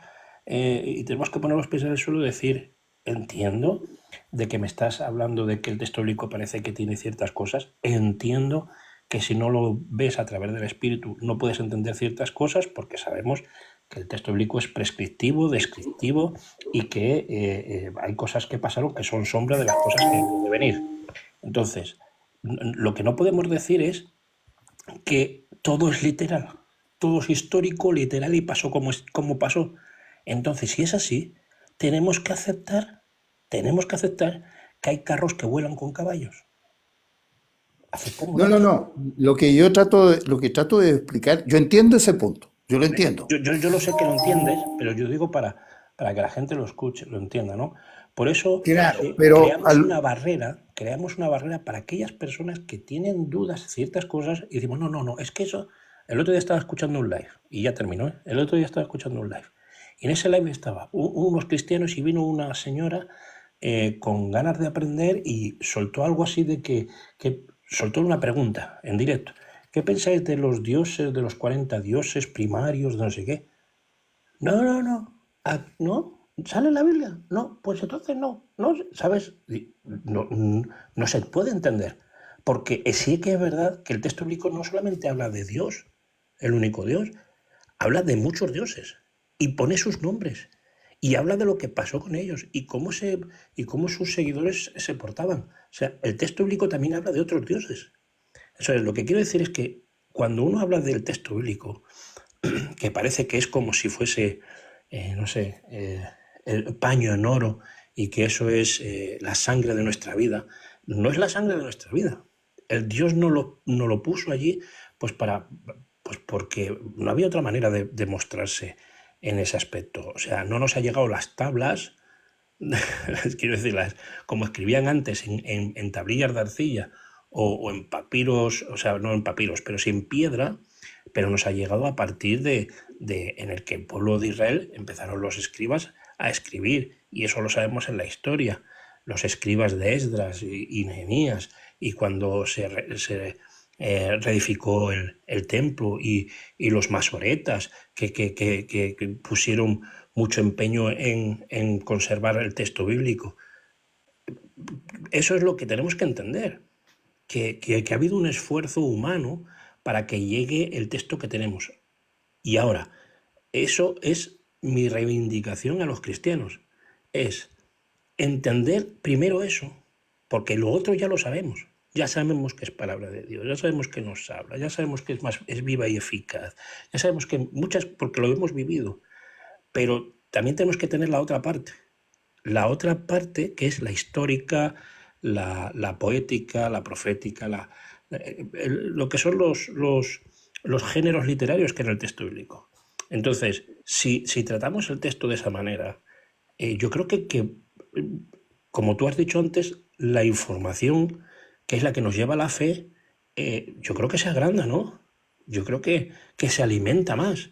y tenemos que poner los pies en el suelo y decir, entiendo de que me estás hablando de que el texto bíblico parece que tiene ciertas cosas, entiendo que si no lo ves a través del espíritu no puedes entender ciertas cosas porque sabemos que el texto bíblico es prescriptivo, descriptivo y que hay cosas que pasaron que son sombra de las cosas que han de venir. Entonces, lo que no podemos decir es que todo es literal, todo es histórico, literal y pasó como pasó. Entonces, si es así, tenemos que aceptar, tenemos que aceptar que hay carros que vuelan con caballos. Aceptemos No, no, eso. no. Lo que trato de explicar, yo entiendo ese punto, yo lo entiendo. Yo lo sé que lo entiendes, pero yo digo para que la gente lo escuche, lo entienda, ¿no? Por eso Claro, pero creamos una barrera creamos una barrera para aquellas personas que tienen dudas, ciertas cosas, y decimos, no, es que eso... El otro día estaba escuchando un live, y ya terminó, ¿eh? El otro día estaba escuchando un live, y en ese live estaba unos cristianos y vino una señora con ganas de aprender y soltó algo así de que soltó una pregunta en directo. ¿Qué pensáis de los dioses, de los 40 dioses primarios, de no sé qué? No. ¿No? ¿Sale en la Biblia? No, pues entonces no, ¿sabes? No se puede entender. Porque sí que es verdad que el texto bíblico no solamente habla de Dios, el único Dios, habla de muchos dioses y pone sus nombres y habla de lo que pasó con ellos y cómo sus seguidores se portaban. O sea, el texto bíblico también habla de otros dioses. Eso es, lo que quiero decir es que cuando uno habla del texto bíblico, que parece que es como si fuese, el paño en oro y que eso es la sangre de nuestra vida, no es la sangre de nuestra vida. El Dios no lo puso allí pues porque no había otra manera de mostrarse en ese aspecto. O sea, no nos ha llegado las tablas, quiero decirlas, como escribían antes en tablillas de arcilla o en papiros, o sea, no en papiros, pero sí en piedra, pero nos ha llegado a partir en el que el pueblo de Israel empezaron los escribas a escribir, y eso lo sabemos en la historia, los escribas de Esdras y Nehemías, y cuando se reedificó el templo y los masoretas que pusieron mucho empeño en conservar el texto bíblico. Eso es lo que tenemos que entender, que ha habido un esfuerzo humano para que llegue el texto que tenemos. Y ahora, eso es mi reivindicación a los cristianos, es entender primero eso, porque lo otro ya lo sabemos. Ya sabemos que es palabra de Dios, ya sabemos que nos habla, ya sabemos que es viva y eficaz, ya sabemos que muchas, porque lo hemos vivido, pero también tenemos que tener la otra parte que es la histórica, la poética, la profética, lo que son los géneros literarios que en el texto bíblico. Entonces, si tratamos el texto de esa manera, yo creo que, como tú has dicho antes, la información, que es la que nos lleva a la fe, yo creo que se agranda, ¿no? Yo creo que se alimenta más.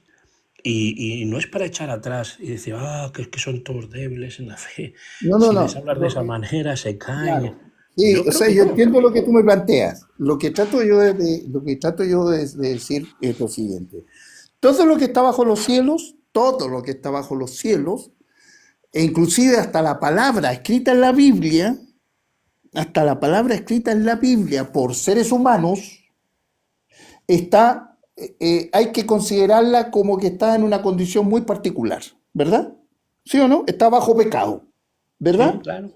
Y no es para echar atrás y decir, que son todos débiles en la fe. No, Si les no. hablas de esa manera, se caen. Claro. Sí, Yo o creo sea, que yo no. entiendo lo que tú me planteas. Lo que trato yo de decir es lo siguiente. Todo lo que está bajo los cielos, todo lo que está bajo los cielos, e inclusive hasta la palabra escrita en la Biblia, por seres humanos, hay que considerarla como que está en una condición muy particular, ¿verdad? ¿Sí o no? Está bajo pecado, Sí, ¿verdad? claro.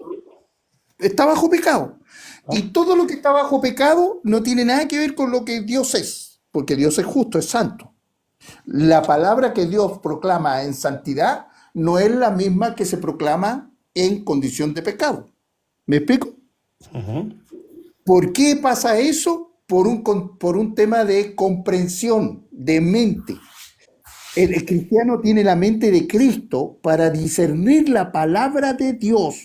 Está bajo pecado. Ah, Y todo lo que está bajo pecado no tiene nada que ver con lo que Dios es, porque Dios es justo, es santo. La palabra que Dios proclama en santidad no es la misma que se proclama en condición de pecado. ¿Me explico? ujú. ¿Por qué pasa eso? Por un tema de comprensión, de mente. El cristiano tiene la mente de Cristo para discernir la palabra de Dios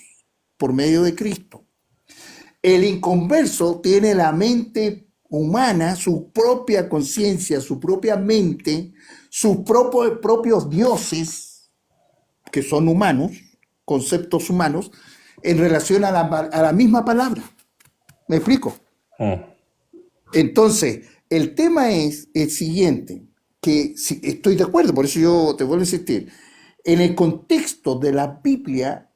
por medio de Cristo. El inconverso tiene la mente humana, su propia conciencia, su propia mente, sus propios dioses, que son humanos, conceptos humanos, en relación a la misma palabra. ¿Me explico? Mm. Entonces, el tema es el siguiente, que estoy de acuerdo, por eso yo te vuelvo a insistir. En el contexto de la Biblia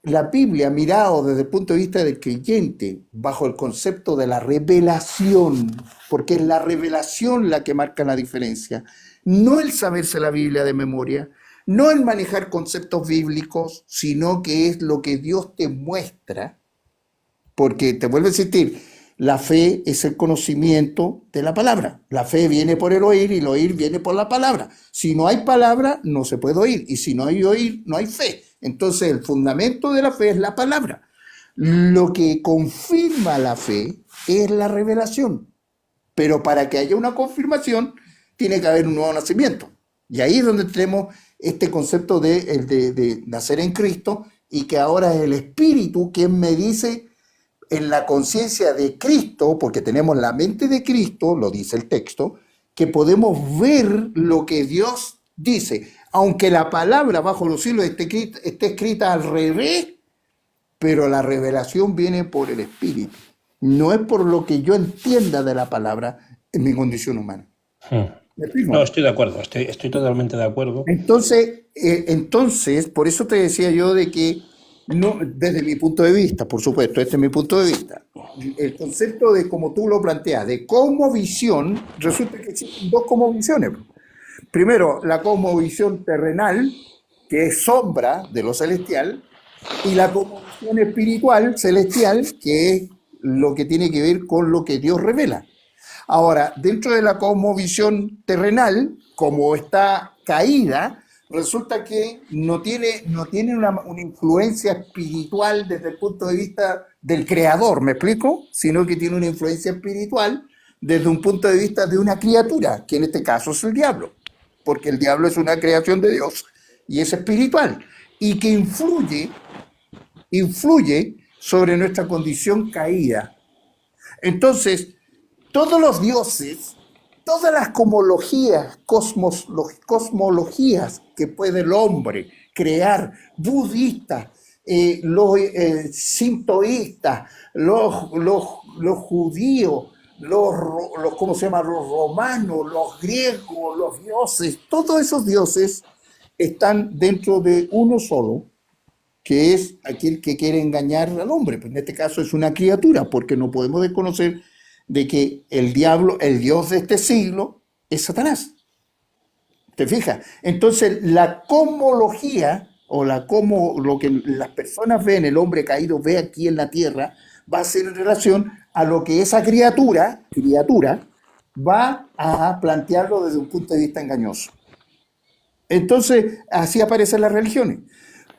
mirado desde el punto de vista del creyente, bajo el concepto de la revelación, porque es la revelación la que marca la diferencia, no el saberse la Biblia de memoria, no el manejar conceptos bíblicos, sino que es lo que Dios te muestra, porque te vuelvo a insistir, la fe es el conocimiento de la palabra. La fe viene por el oír y el oír viene por la palabra. Si no hay palabra, no se puede oír. Y si no hay oír, no hay fe. Entonces el fundamento de la fe es la palabra. Lo que confirma la fe es la revelación. Pero para que haya una confirmación, tiene que haber un nuevo nacimiento. Y ahí es donde tenemos este concepto de nacer en Cristo, y que ahora es el Espíritu quien me dice en la conciencia de Cristo, porque tenemos la mente de Cristo, lo dice el texto, que podemos ver lo que Dios dice, aunque la palabra bajo los cielos esté escrita al revés, pero la revelación viene por el Espíritu, no es por lo que yo entienda de la palabra en mi condición humana. ¿Me explico? No, estoy de acuerdo, estoy totalmente de acuerdo. Entonces, por eso te decía yo de que, no, desde mi punto de vista, por supuesto, este es mi punto de vista, el concepto de como tú lo planteas, de cosmovisión, resulta que existen dos cosmovisiones. Primero, la cosmovisión terrenal, que es sombra de lo celestial, y la cosmovisión espiritual, celestial, que es lo que tiene que ver con lo que Dios revela. Ahora, dentro de la cosmovisión terrenal, como está caída, resulta que no tiene una influencia espiritual desde el punto de vista del creador, ¿me explico? Sino que tiene una influencia espiritual desde un punto de vista de una criatura, que en este caso es el diablo, porque el diablo es una creación de Dios y es espiritual, y que influye sobre nuestra condición caída. Entonces, todos los dioses, todas las cosmologías que puede el hombre crear, budistas, los sintoístas, los judíos, ¿cómo se llama? Los romanos, los griegos, los dioses, todos esos dioses están dentro de uno solo, que es aquel que quiere engañar al hombre. Pues en este caso es una criatura, porque no podemos desconocer de que el diablo, el Dios de este siglo, es Satanás. ¿Te fijas? Entonces, la cosmología, o lo que las personas ven, el hombre caído ve aquí en la tierra, va a ser en relación a lo que esa criatura va a plantearlo desde un punto de vista engañoso. Entonces, así aparecen las religiones.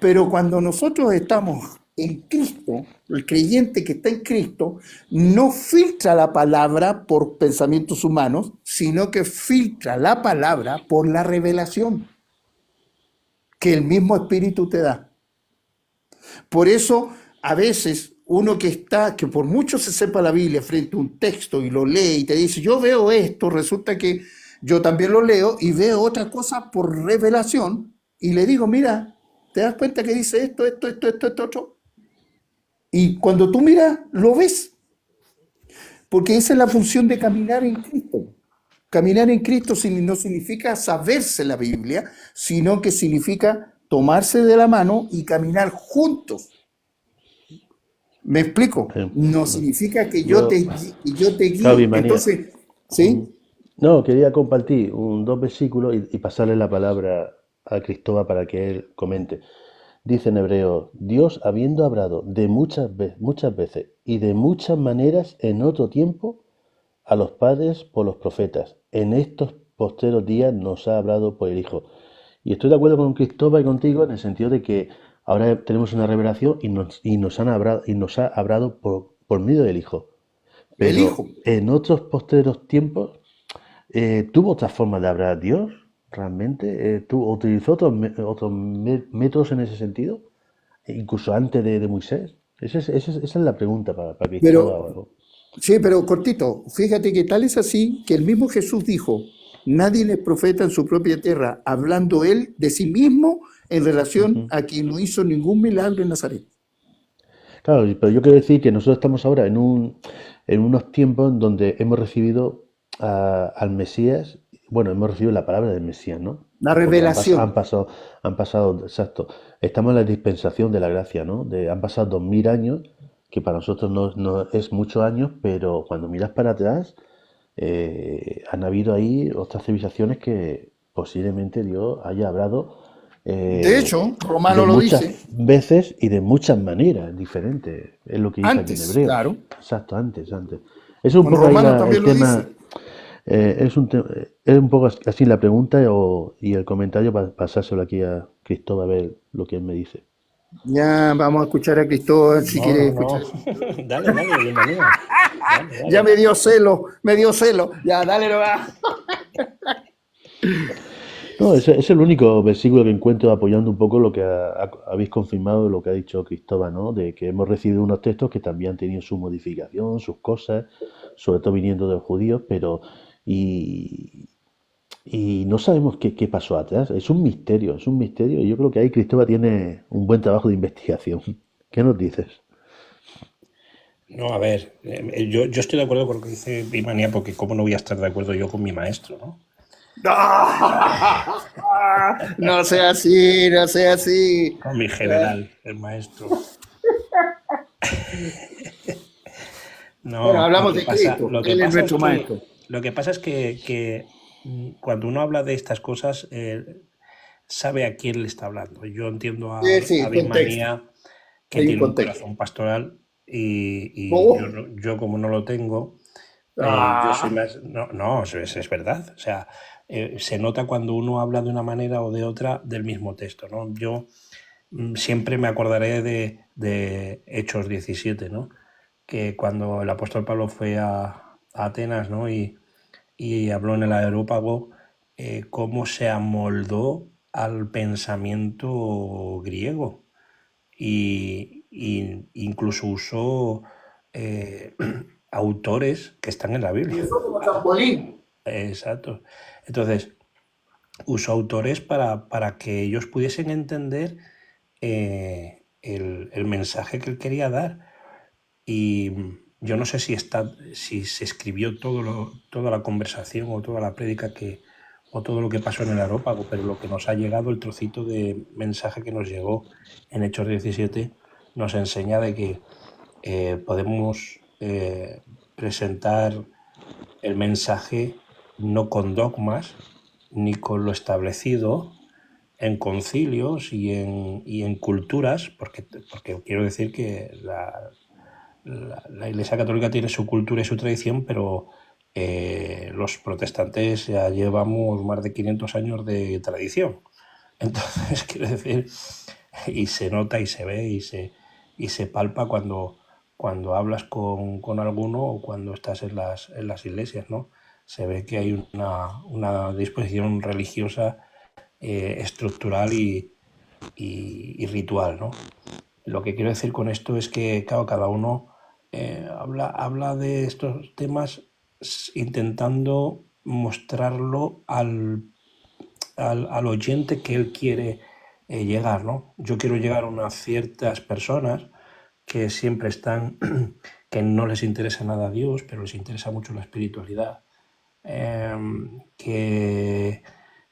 Pero cuando nosotros estamos en Cristo, el creyente que está en Cristo no filtra la palabra por pensamientos humanos, sino que filtra la palabra por la revelación que el mismo Espíritu te da. Por eso, a veces, uno que por mucho se sepa la Biblia frente a un texto y lo lee y te dice, yo veo esto, resulta que yo también lo leo y veo otra cosa por revelación y le digo, mira, ¿te das cuenta que dice esto, otro? Y cuando tú miras, lo ves. Porque esa es la función de caminar en Cristo. Caminar en Cristo no significa saberse la Biblia, sino que significa tomarse de la mano y caminar juntos. ¿Me explico? No significa que yo te guíe. Javi, manía. Entonces, ¿sí? No, quería compartir dos versículos y pasarle la palabra a Cristóbal para que él comente. Dice en Hebreo, Dios habiendo hablado de muchas veces y de muchas maneras en otro tiempo a los padres por los profetas, en estos posteros días nos ha hablado por el Hijo. Y estoy de acuerdo con Cristóbal y contigo en el sentido de que ahora tenemos una revelación y nos ha hablado por medio del Hijo. Pero el Hijo. En otros posteros tiempos tuvo otra forma de hablar a Dios. ¿Realmente utilizó otros métodos en ese sentido? Incluso antes de Moisés. Esa es la pregunta para Cristóbal. Pero cortito, fíjate que tal es así que el mismo Jesús dijo, nadie es profeta en su propia tierra, hablando él de sí mismo en relación a quien no hizo ningún milagro en Nazaret. Claro, pero yo quiero decir que nosotros estamos ahora en unos tiempos donde hemos recibido al Mesías. Bueno, hemos recibido la palabra del Mesías, ¿no? La revelación. Han pasado, exacto. Estamos en la dispensación de la gracia, ¿no? Han pasado 2000 años, que para nosotros no es muchos años, pero cuando miras para atrás, han habido ahí otras civilizaciones que posiblemente Dios haya hablado. De hecho, Romano lo dice. Muchas veces y de muchas maneras diferentes. Es lo que dice Antes, aquí en hebreo. claro. Exacto, antes. Es un poco Romano ahí también el lo tema. dice. Es un poco así la pregunta y el comentario para pasárselo aquí a Cristóbal a ver lo que él me dice. Ya vamos a escuchar a Cristóbal si quiere escuchar. Dale, bienvenido. Dale. Ya me dio celo. Ya, dale, no va. No, ese es el único versículo que encuentro apoyando un poco lo que habéis confirmado, lo que ha dicho Cristóbal, ¿no? De que hemos recibido unos textos que también han tenido su modificación, sus cosas, sobre todo viniendo de los judíos, pero y, y no sabemos qué pasó atrás. Es un misterio. Y yo creo que ahí Cristóbal tiene un buen trabajo de investigación. ¿Qué nos dices? No, a ver, yo estoy de acuerdo con lo que dice Bimania, porque cómo no voy a estar de acuerdo yo con mi maestro, ¿no? No sea así, no sea así. Con mi general, el maestro. Bueno, No, hablamos de Cristo, lo que Él es pasa es nuestro que, maestro. lo que pasa es que cuando uno habla de estas cosas, sabe a quién le está hablando. Yo entiendo Sí, a sí, contexto. Bismanía que Hay un tiene un contexto. corazón pastoral y yo, ¿Cómo? yo como no lo tengo, yo soy Ah, más... No, no, es verdad. O sea, se nota cuando uno habla de una manera o de otra del mismo texto, ¿no? Yo siempre me acordaré de Hechos 17, ¿no? Que cuando el apóstol Pablo fue a Atenas, ¿no? Y habló en el Areópago, cómo se amoldó al pensamiento griego y incluso usó eh, autores que están en la y Biblia. eso como trampolín. Exacto. Entonces, usó autores para que ellos pudiesen entender el mensaje que él quería dar. Y yo no sé si se escribió toda la conversación o toda la prédica o todo lo que pasó en el Areópago, pero lo que nos ha llegado, el trocito de mensaje que nos llegó en Hechos 17, nos enseña de que podemos presentar el mensaje no con dogmas ni con lo establecido en concilios y en culturas, porque quiero decir que la Iglesia Católica tiene su cultura y su tradición, pero los protestantes ya llevamos más de 500 años de tradición. Entonces, quiero decir, y se nota y se ve y se palpa cuando hablas con alguno o cuando estás en las iglesias, ¿no? Se ve que hay una disposición religiosa estructural y ritual, ¿no? Lo que quiero decir con esto es que, claro, cada uno habla de estos temas intentando mostrarlo al oyente que él quiere llegar, ¿no? Yo quiero llegar a unas ciertas personas que siempre están, que no les interesa nada a Dios, pero les interesa mucho la espiritualidad, eh, que,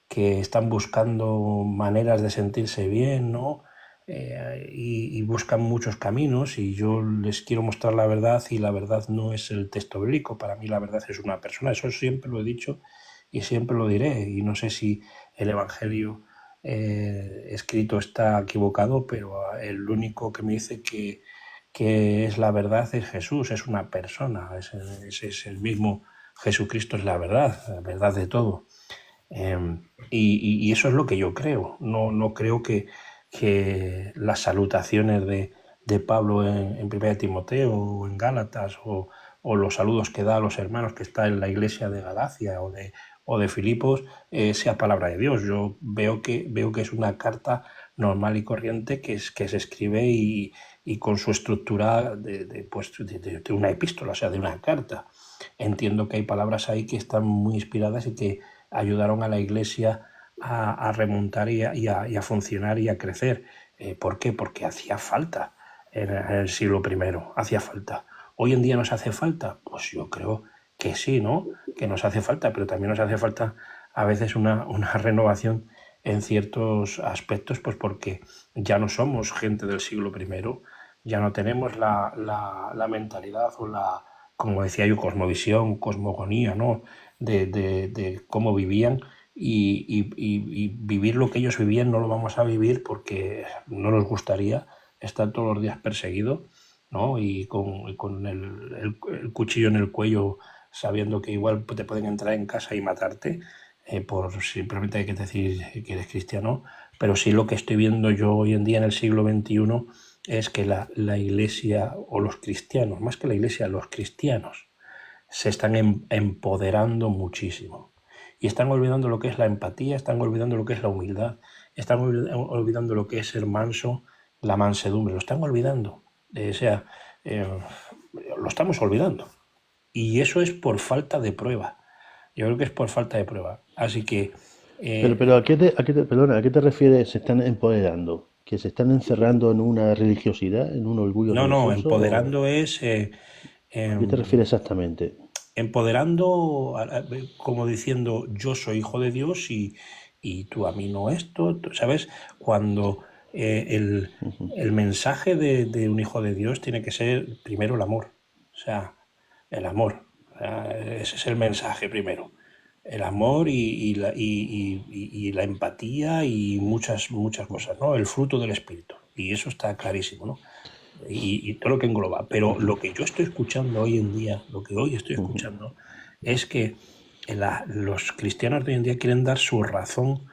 que están buscando maneras de sentirse bien, ¿no? Y buscan muchos caminos y yo les quiero mostrar la verdad y la verdad no es el texto bíblico, para mí la verdad es una persona, eso siempre lo he dicho y siempre lo diré y no sé si el Evangelio escrito está equivocado, pero el único que me dice que es la verdad es Jesús, es una persona, es el mismo Jesucristo, es la verdad de todo. Y eso es lo que yo creo. No creo que las salutaciones de Pablo en 1 Timoteo o en Gálatas o los saludos que da a los hermanos que está en la iglesia de Galacia o de Filipos sea palabra de Dios. Yo veo que es una carta normal y corriente que se escribe y con su estructura pues, de una epístola, o sea, de una carta. Entiendo que hay palabras ahí que están muy inspiradas y que ayudaron a la Iglesia a remontar y a funcionar y a crecer. ¿Por qué? Porque hacía falta en el siglo I, hacía falta. ¿Hoy en día nos hace falta? Pues yo creo que sí, ¿no? Que nos hace falta, pero también nos hace falta a veces una renovación en ciertos aspectos, pues porque ya no somos gente del siglo I, ya no tenemos la mentalidad o como decía yo, cosmovisión, cosmogonía, ¿no? De cómo vivían y vivir lo que ellos vivían no lo vamos a vivir porque no nos gustaría estar todos los días perseguidos, ¿no? Y con el cuchillo en el cuello sabiendo que igual te pueden entrar en casa y matarte por simplemente hay que decir que eres cristiano, pero sí lo que estoy viendo yo hoy en día en el siglo XXI es que la iglesia o los cristianos, más que la iglesia, los cristianos, se están empoderando muchísimo. y están olvidando lo que es la empatía, están olvidando lo que es la humildad, están olvidando lo que es ser manso, la mansedumbre, lo están olvidando. O sea, eh, lo estamos olvidando. Y eso es por falta de prueba. Yo creo que es por falta de prueba. Así que Pero perdona, ¿a qué te refieres? ¿Se están empoderando? ¿Que se están encerrando en una religiosidad, en un orgullo no, religioso? empoderando es ¿A qué te refieres exactamente? empoderando, como diciendo yo soy hijo de Dios y tú a mí no esto, ¿sabes? Cuando el mensaje de un hijo de Dios tiene que ser primero el amor, o sea, el amor, o sea, ese es el mensaje primero. El amor y la empatía y muchas cosas, ¿no? El fruto del espíritu. Y eso está clarísimo, ¿no? Y todo lo que engloba. Pero lo que yo estoy escuchando hoy en día, lo que hoy estoy escuchando, es que los cristianos de hoy en día quieren dar su razón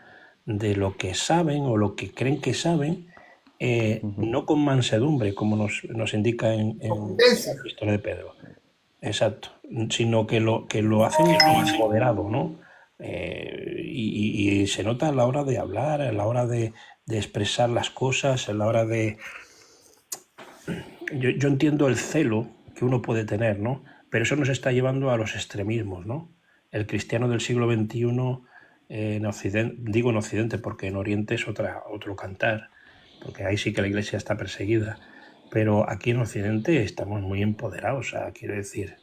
de lo que saben o lo que creen que saben, no con mansedumbre, como nos indica en Competencia. la historia de Pedro. Exacto, sino que lo hacen empoderado, ¿no? Y se nota a la hora de hablar, a la hora de expresar las cosas, a la hora de... Yo entiendo el celo que uno puede tener, ¿no? Pero eso nos está llevando a los extremismos, ¿no? El cristiano del siglo XXI, en Occidente, digo en Occidente porque en Oriente es otro cantar, porque ahí sí que la iglesia está perseguida, pero aquí en Occidente estamos muy empoderados, o sea, quiero decir,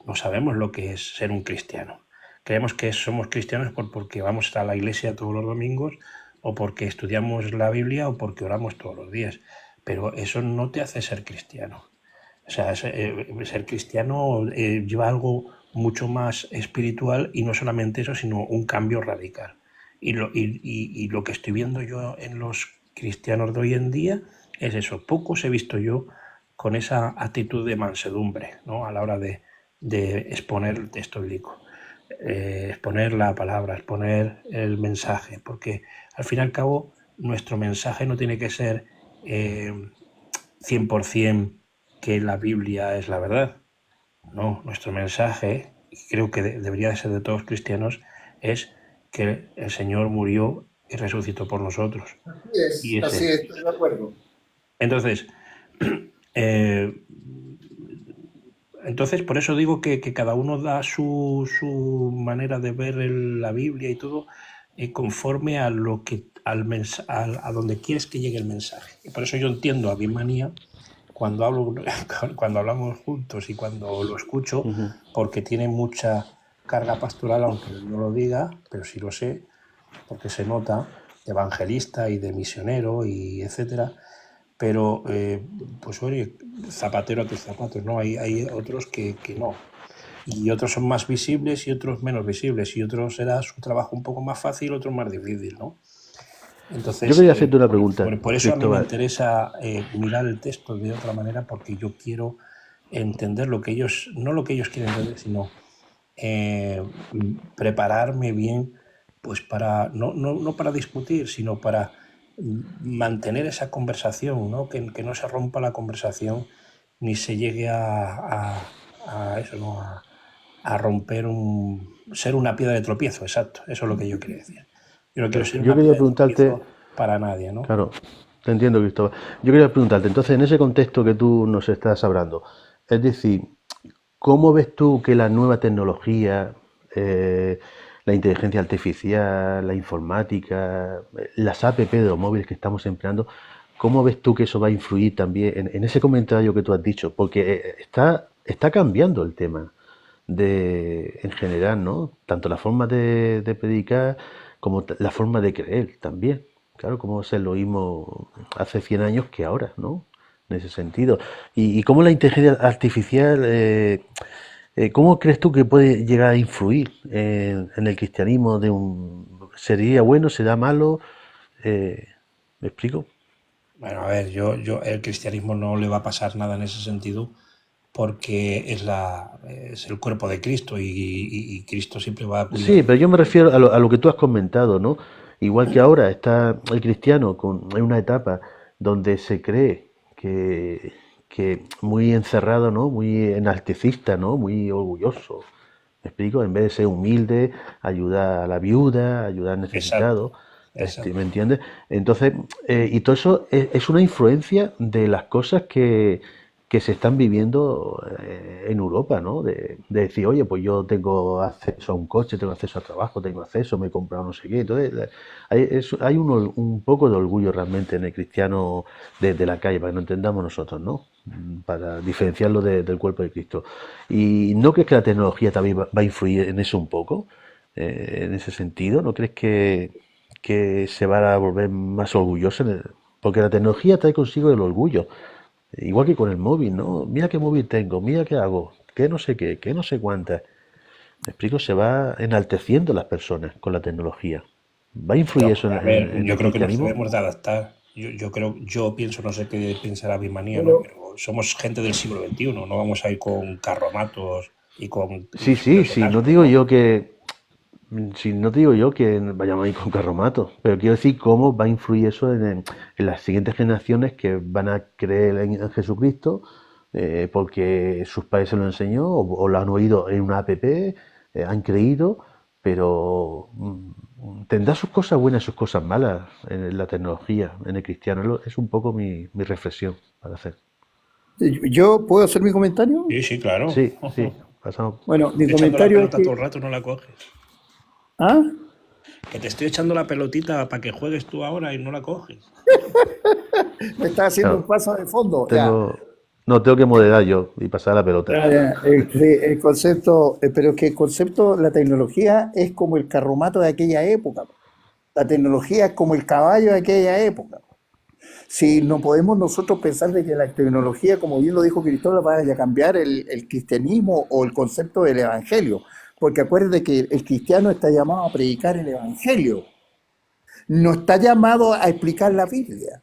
no sabemos lo que es ser un cristiano. Creemos que somos cristianos porque vamos a la iglesia todos los domingos o porque estudiamos la Biblia o porque oramos todos los días, pero eso no te hace ser cristiano. O sea, ser cristiano lleva algo mucho más espiritual y no solamente eso, sino un cambio radical. Y lo que estoy viendo yo en los cristianos de hoy en día es eso. Pocos he visto yo con esa actitud de mansedumbre, ¿no? A la hora de exponer el texto bíblico, exponer la palabra, exponer el mensaje, porque al fin y al cabo nuestro mensaje no tiene que ser 100% que la Biblia es la verdad. No, nuestro mensaje, y creo que debería de ser de todos los cristianos, es que el Señor murió y resucitó por nosotros. Y Así ese. es, estoy de acuerdo. Entonces, eh, por eso digo que cada uno da su manera de ver la Biblia y todo conforme a lo que a donde quieres que llegue el mensaje. Y por eso yo entiendo a Birmania cuando hablamos juntos y cuando lo escucho, porque tiene mucha carga pastoral, aunque no lo diga, pero sí lo sé, porque se nota, de evangelista y de misionero y etcétera. Pero, pues oye, zapatero a tus zapatos, ¿no? Hay otros que no. Y otros son más visibles y otros menos visibles. Y otros será su trabajo un poco más fácil, otros más difícil, ¿no? Yo Entonces, quería hacerte una pregunta, por eso a mí me Cristóbal. interesa mirar el texto de otra manera, porque yo quiero entender lo que ellos, no lo que ellos quieren entender, sino prepararme bien, pues para, no para discutir, sino para mantener esa conversación, ¿no? Que no se rompa la conversación ni se llegue a eso, ¿no? A romper ser una piedra de tropiezo, exacto, eso es lo que yo quería decir. Yo no quiero ser Yo una quería piedra de preguntarte, tropiezo para nadie, ¿no? claro, te entiendo, Cristóbal. Yo quería preguntarte, entonces, en ese contexto que tú nos estás hablando, es decir, ¿cómo ves tú que la nueva tecnología, la inteligencia artificial, la informática, las app de los móviles que estamos empleando, cómo ves tú que eso va a influir también en ese comentario que tú has dicho? Porque está cambiando el tema en general, ¿no? Tanto la forma de predicar como la forma de creer también. Claro, como es lo mismo hace 100 años que ahora, ¿no? En ese sentido. Y cómo la inteligencia artificial, ¿cómo crees tú que puede llegar a influir en el cristianismo ¿sería bueno, será malo? ¿Me explico? Bueno, a ver, el cristianismo no le va a pasar nada en ese sentido porque es el cuerpo de Cristo y Cristo siempre va a cuidar. Sí, pero yo me refiero a lo que tú has comentado, ¿no? Igual que ahora está el cristiano en una etapa donde se cree que muy encerrado, ¿no? Muy narcisista, ¿no? Muy orgulloso, ¿Me explico? En vez de ser humilde, ayudar a la viuda, ayudar al Exacto, necesitado. exacto. ¿Me entiendes? Entonces, y todo eso es una influencia de las cosas que se están viviendo en Europa, ¿no? De decir, oye, pues yo tengo acceso a un coche, tengo acceso a trabajo, tengo acceso, me he comprado no sé qué. Entonces, hay un poco de orgullo realmente en el cristiano de la calle, para que lo entendamos nosotros, ¿no? Para diferenciarlo del cuerpo de Cristo. ¿Y no crees que la tecnología también va a influir en eso un poco? En ese sentido, ¿no crees que se va a volver más orgulloso? Porque la tecnología trae consigo el orgullo. Igual que con el móvil, ¿no? Mira qué móvil tengo, mira qué hago, qué no sé qué, qué no sé cuántas. Me explico, se va enalteciendo las personas con la tecnología. ¿Va a influir No, eso a ver, en yo el creo que nos cristianismo? debemos de adaptar. Yo pienso, no sé qué pensará Birmanía, ¿no? Pero, Pero somos gente del siglo XXI, no vamos a ir con carromatos y con Sí, sí, sonidos de sí, no cascos, digo ¿no? yo que, sí, no te digo yo que vayamos a ir con carromato, pero quiero decir cómo va a influir eso en las siguientes generaciones que van a creer en Jesucristo porque sus padres se lo enseñó o lo han oído en una app, han creído, pero tendrá sus cosas buenas y sus cosas malas en la tecnología, en el cristiano. Es un poco mi reflexión para hacer. ¿yo puedo hacer mi comentario? Sí, sí, claro. Sí, sí, pasamos. Bueno, mi Estoy echando la comentario es pelota todo que, el rato, no la coges. ¿ah? Que te estoy echando la pelotita para que juegues tú ahora y no la coges. Me está haciendo un Claro, paso de fondo, ya. tengo, no, tengo que moderar yo y pasar la pelota. Ya, sí, el concepto, pero es que el concepto, la tecnología es como el carromato de aquella época. La tecnología es como el caballo de aquella época. Si no podemos nosotros pensar de que la tecnología, como bien lo dijo Cristóbal, vaya a cambiar el cristianismo o el concepto del evangelio. Porque acuérdate que el cristiano está llamado a predicar el evangelio, no está llamado a explicar la Biblia.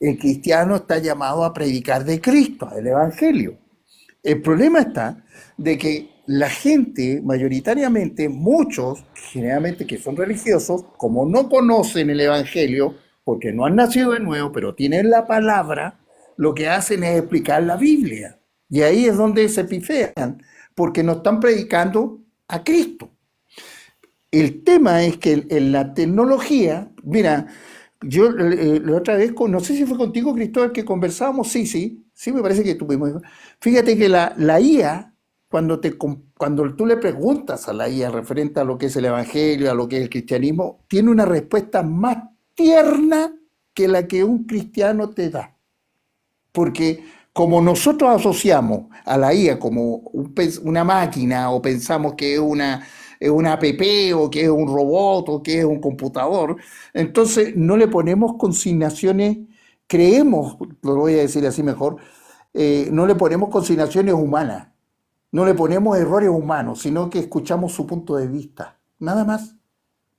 El cristiano está llamado a predicar de Cristo, el evangelio. El problema está de que la gente, mayoritariamente, muchos, generalmente que son religiosos, como no conocen el Evangelio, porque no han nacido de nuevo, pero tienen la palabra, lo que hacen es explicar la Biblia. Y ahí es donde se pifean, porque no están predicando a Cristo. El tema es que en la tecnología, mira, yo la otra vez, no sé si fue contigo, Cristóbal, que conversábamos, sí, me parece que tuvimos. Fíjate que la IA, cuando tú le preguntas a la IA referente a lo que es el Evangelio, a lo que es el cristianismo, tiene una respuesta más tierna que la que un cristiano te da. Porque como nosotros asociamos a la IA como una máquina o pensamos que es una app o que es un robot o que es un computador, entonces no le ponemos consignaciones, creemos, lo voy a decir así mejor, no le ponemos consignaciones humanas, no le ponemos errores humanos, sino que escuchamos su punto de vista, nada más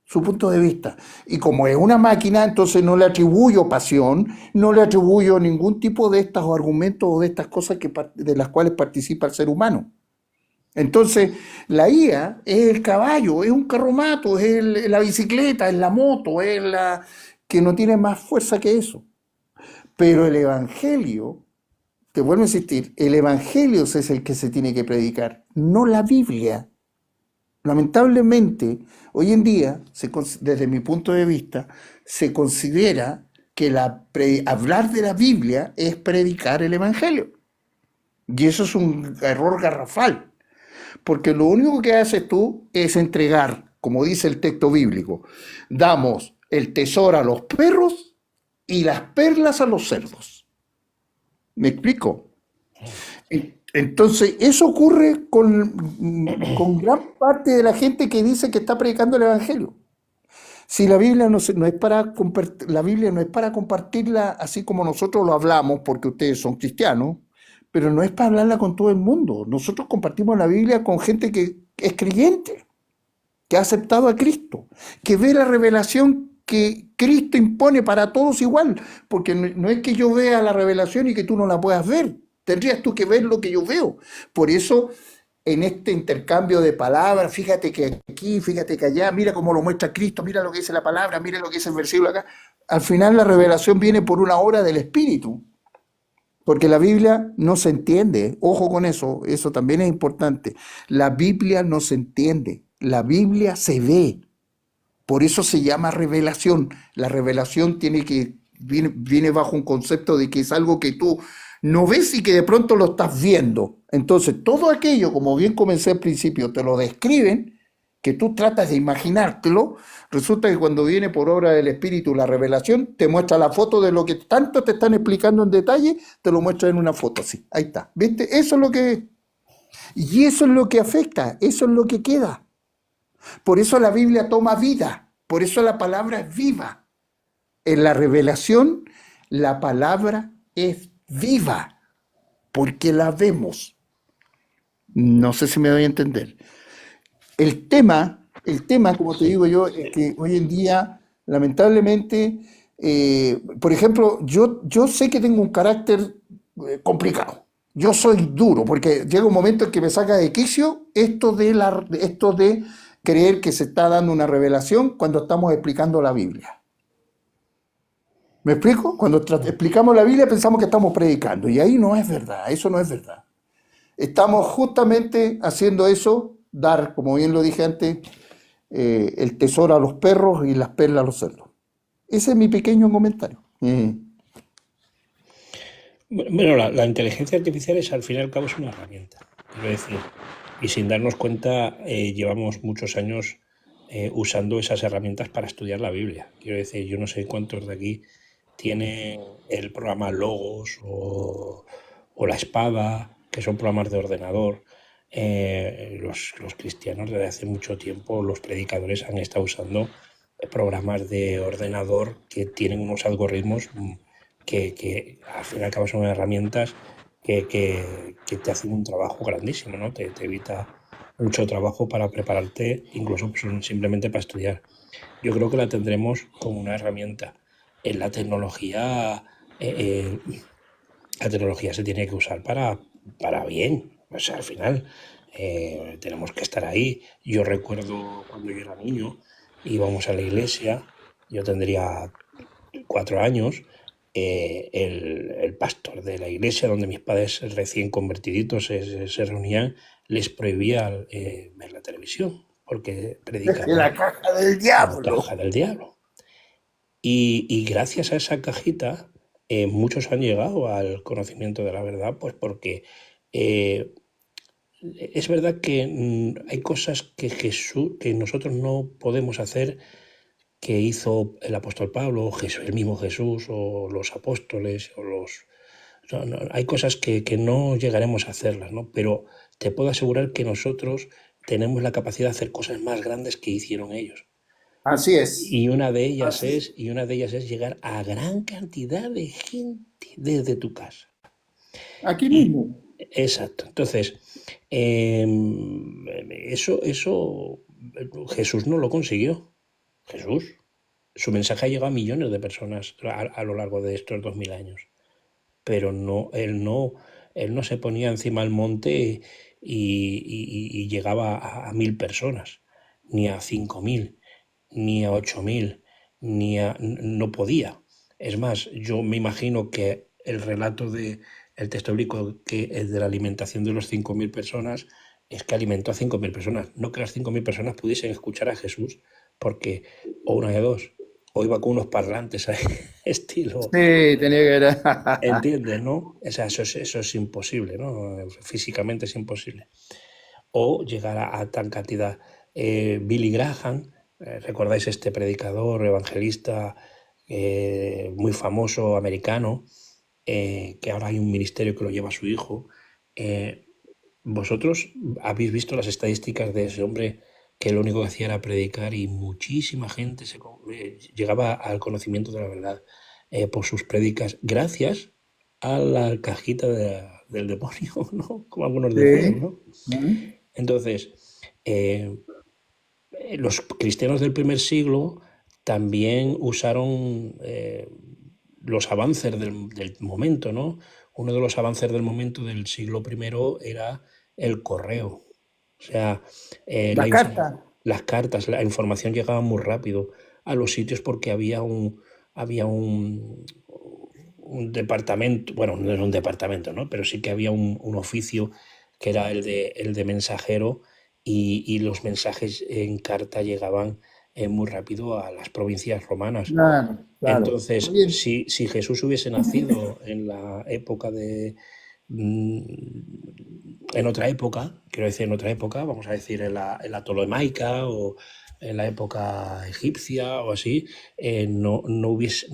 su punto de vista. Y como es una máquina, entonces no le atribuyo pasión, no le atribuyo ningún tipo de estos argumentos o de estas cosas de las cuales participa el ser humano. Entonces, la IA es el caballo, es un carromato, es la bicicleta, es la moto, es la que no tiene más fuerza que eso. Pero el Evangelio, te vuelvo a insistir, el Evangelio es el que se tiene que predicar, no la Biblia. Lamentablemente, hoy en día, desde mi punto de vista, se considera que hablar de la Biblia es predicar el Evangelio. Y eso es un error garrafal, porque lo único que haces tú es entregar, como dice el texto bíblico, damos el tesoro a los perros y las perlas a los cerdos. ¿Me explico? Entonces, eso ocurre con gran parte de la gente que dice que está predicando el Evangelio. Si la Biblia no es para la Biblia no es para compartirla así como nosotros lo hablamos, porque ustedes son cristianos, pero no es para hablarla con todo el mundo. Nosotros compartimos la Biblia con gente que es creyente, que ha aceptado a Cristo, que ve la revelación que Cristo impone para todos igual, porque no es que yo vea la revelación y que tú no la puedas ver, tendrías tú que ver lo que yo veo. Por eso, en este intercambio de palabras, fíjate que aquí, fíjate que allá, mira cómo lo muestra Cristo, mira lo que dice la palabra, mira lo que dice el versículo acá. Al final la revelación viene por una obra del Espíritu. Porque la Biblia no se entiende. Ojo con eso también es importante. La Biblia no se entiende, la Biblia se ve. Por eso se llama revelación. La revelación viene bajo un concepto de que es algo que tú no ves y que de pronto lo estás viendo. Entonces, todo aquello, como bien comencé al principio, te lo describen, que tú tratas de imaginártelo, resulta que cuando viene por obra del Espíritu la revelación, te muestra la foto de lo que tanto te están explicando en detalle, te lo muestra en una foto así. Ahí está. ¿Viste? Eso es lo que... Y eso es lo que afecta, eso es lo que queda. Por eso la Biblia toma vida, por eso la palabra es viva. En la revelación, la palabra es viva, porque la vemos. No sé si me doy a entender. El tema, como te digo yo, es que hoy en día, lamentablemente, por ejemplo, yo sé que tengo un carácter complicado. Yo soy duro, porque llega un momento en que me saca de quicio esto de creer que se está dando una revelación cuando estamos explicando la Biblia. ¿Me explico? Cuando explicamos la Biblia pensamos que estamos predicando, y ahí no es verdad, eso no es verdad. Estamos justamente haciendo eso, dar, como bien lo dije antes, el tesoro a los perros y las perlas a los cerdos. Ese es mi pequeño comentario. Bueno, la inteligencia artificial es al fin y al cabo es una herramienta, quiero decir, y sin darnos cuenta llevamos muchos años usando esas herramientas para estudiar la Biblia. Quiero decir, yo no sé cuántos de aquí tienen el programa Logos o La Espada, que son programas de ordenador. Los cristianos desde hace mucho tiempo, los predicadores han estado usando programas de ordenador que tienen unos algoritmos que al fin y al cabo son herramientas que te hacen un trabajo grandísimo, ¿no? Te evita mucho trabajo para prepararte, incluso simplemente para estudiar. Yo creo que la tendremos como una herramienta. En la tecnología se tiene que usar para bien. O sea, al final tenemos que estar ahí. Yo recuerdo cuando yo era niño, íbamos a la iglesia, yo tendría 4 años, el pastor de la iglesia donde mis padres recién convertiditos se reunían, les prohibía ver la televisión porque Desde la predicaba caja del la diablo. caja del diablo. Y gracias a esa cajita, muchos han llegado al conocimiento de la verdad, pues porque eh, es verdad que hay cosas que nosotros no podemos hacer que hizo el apóstol Pablo, o el mismo Jesús, o los apóstoles, hay cosas que no llegaremos a hacerlas, ¿no? Pero te puedo asegurar que nosotros tenemos la capacidad de hacer cosas más grandes que hicieron ellos. Así es. Y una de ellas Así es. es llegar a gran cantidad de gente desde tu casa. Aquí Y mismo. exacto. Entonces, eso Jesús no lo consiguió. Jesús, su mensaje ha llegado a millones de personas a lo largo de estos 2000 años. Pero él no se ponía encima del monte y llegaba a 1000 personas, ni a 5000, ni a 8000, no podía. Es más, yo me imagino que el relato el texto bíblico que es de la alimentación de los 5000 personas es que alimentó a 5000 personas. No que las 5000 personas pudiesen escuchar a Jesús, porque o una de dos, o iba con unos parlantes ahí, estilo. Sí, tenía que ver. ¿Entiendes, no? O sea, eso es imposible, ¿no? Físicamente es imposible. O llegar a tan cantidad. Billy Graham, ¿recordáis este predicador, evangelista muy famoso americano, que ahora hay un ministerio que lo lleva a su hijo? ¿Vosotros habéis visto las estadísticas de ese hombre que lo único que hacía era predicar y muchísima gente llegaba al conocimiento de la verdad por sus prédicas gracias a la cajita del demonio, ¿no? Como algunos decían, Sí. ¿no? Entonces, eh, los cristianos del primer siglo también usaron los avances del momento, ¿no? Uno de los avances del momento del siglo primero era el correo. O sea, La carta. las cartas, la información llegaba muy rápido a los sitios porque había un un departamento, bueno, no era un departamento, ¿no? Pero sí que había un oficio que era el de mensajero y los mensajes en carta llegaban muy rápido a las provincias romanas. Claro, claro. Entonces, Oye, si Jesús hubiese nacido en la época en otra época, quiero decir en otra época, vamos a decir en la Ptolemaica o en la época egipcia o así, no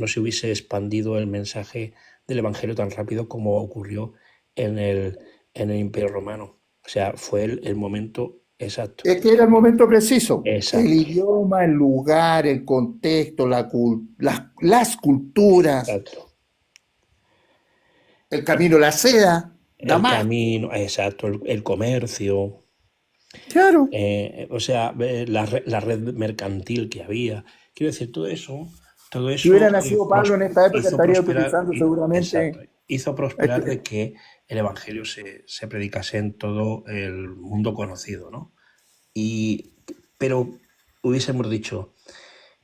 se hubiese expandido el mensaje del Evangelio tan rápido como ocurrió en el Imperio Romano. O sea, fue el momento exacto. es que era el momento preciso. El Exacto, idioma, el lugar, el contexto, las culturas, exacto. el camino, la seda, El Damasco. camino, exacto, el comercio. Claro. O sea, la red mercantil que había. Quiero decir, todo Si eso hubiera nacido Pablo en esta época, hizo estaría prosperar, utilizando exacto, seguramente. hizo prosperar de este, que el Evangelio se predicase en todo el mundo conocido, ¿no? Y, pero hubiésemos dicho,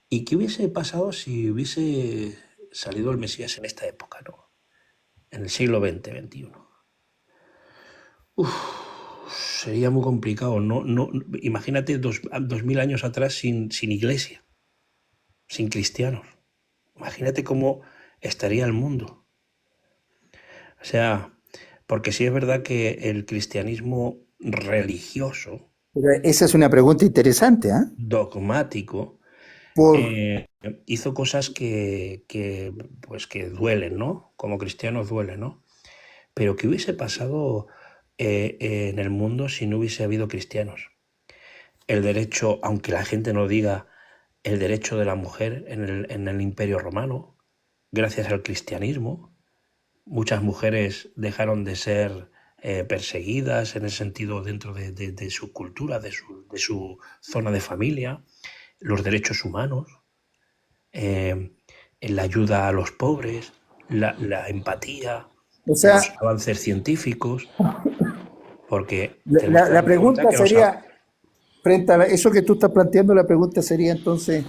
¿y qué hubiese pasado si hubiese salido el Mesías en esta época, ¿no? En el siglo XX, XXI. Sería muy complicado. Imagínate 2000 años atrás sin iglesia, sin cristianos. Imagínate cómo estaría el mundo. O sea, porque sí es verdad que el cristianismo religioso, Pero esa es una pregunta interesante, ¿ah? dogmático, Por, eh, hizo cosas pues que duelen, ¿no? Como cristianos duelen, ¿no? Pero ¿qué hubiese pasado en el mundo si no hubiese habido cristianos? El derecho, aunque la gente no diga, el derecho de la mujer en el Imperio Romano, gracias al cristianismo. Muchas mujeres dejaron de ser perseguidas en ese sentido dentro de su cultura, de su zona de familia, los derechos humanos, eh, la ayuda a los pobres, la empatía, o los sea, avances científicos, porque tenemos que la darnos cuenta pregunta que sería, frente a eso que tú estás planteando, la pregunta sería entonces,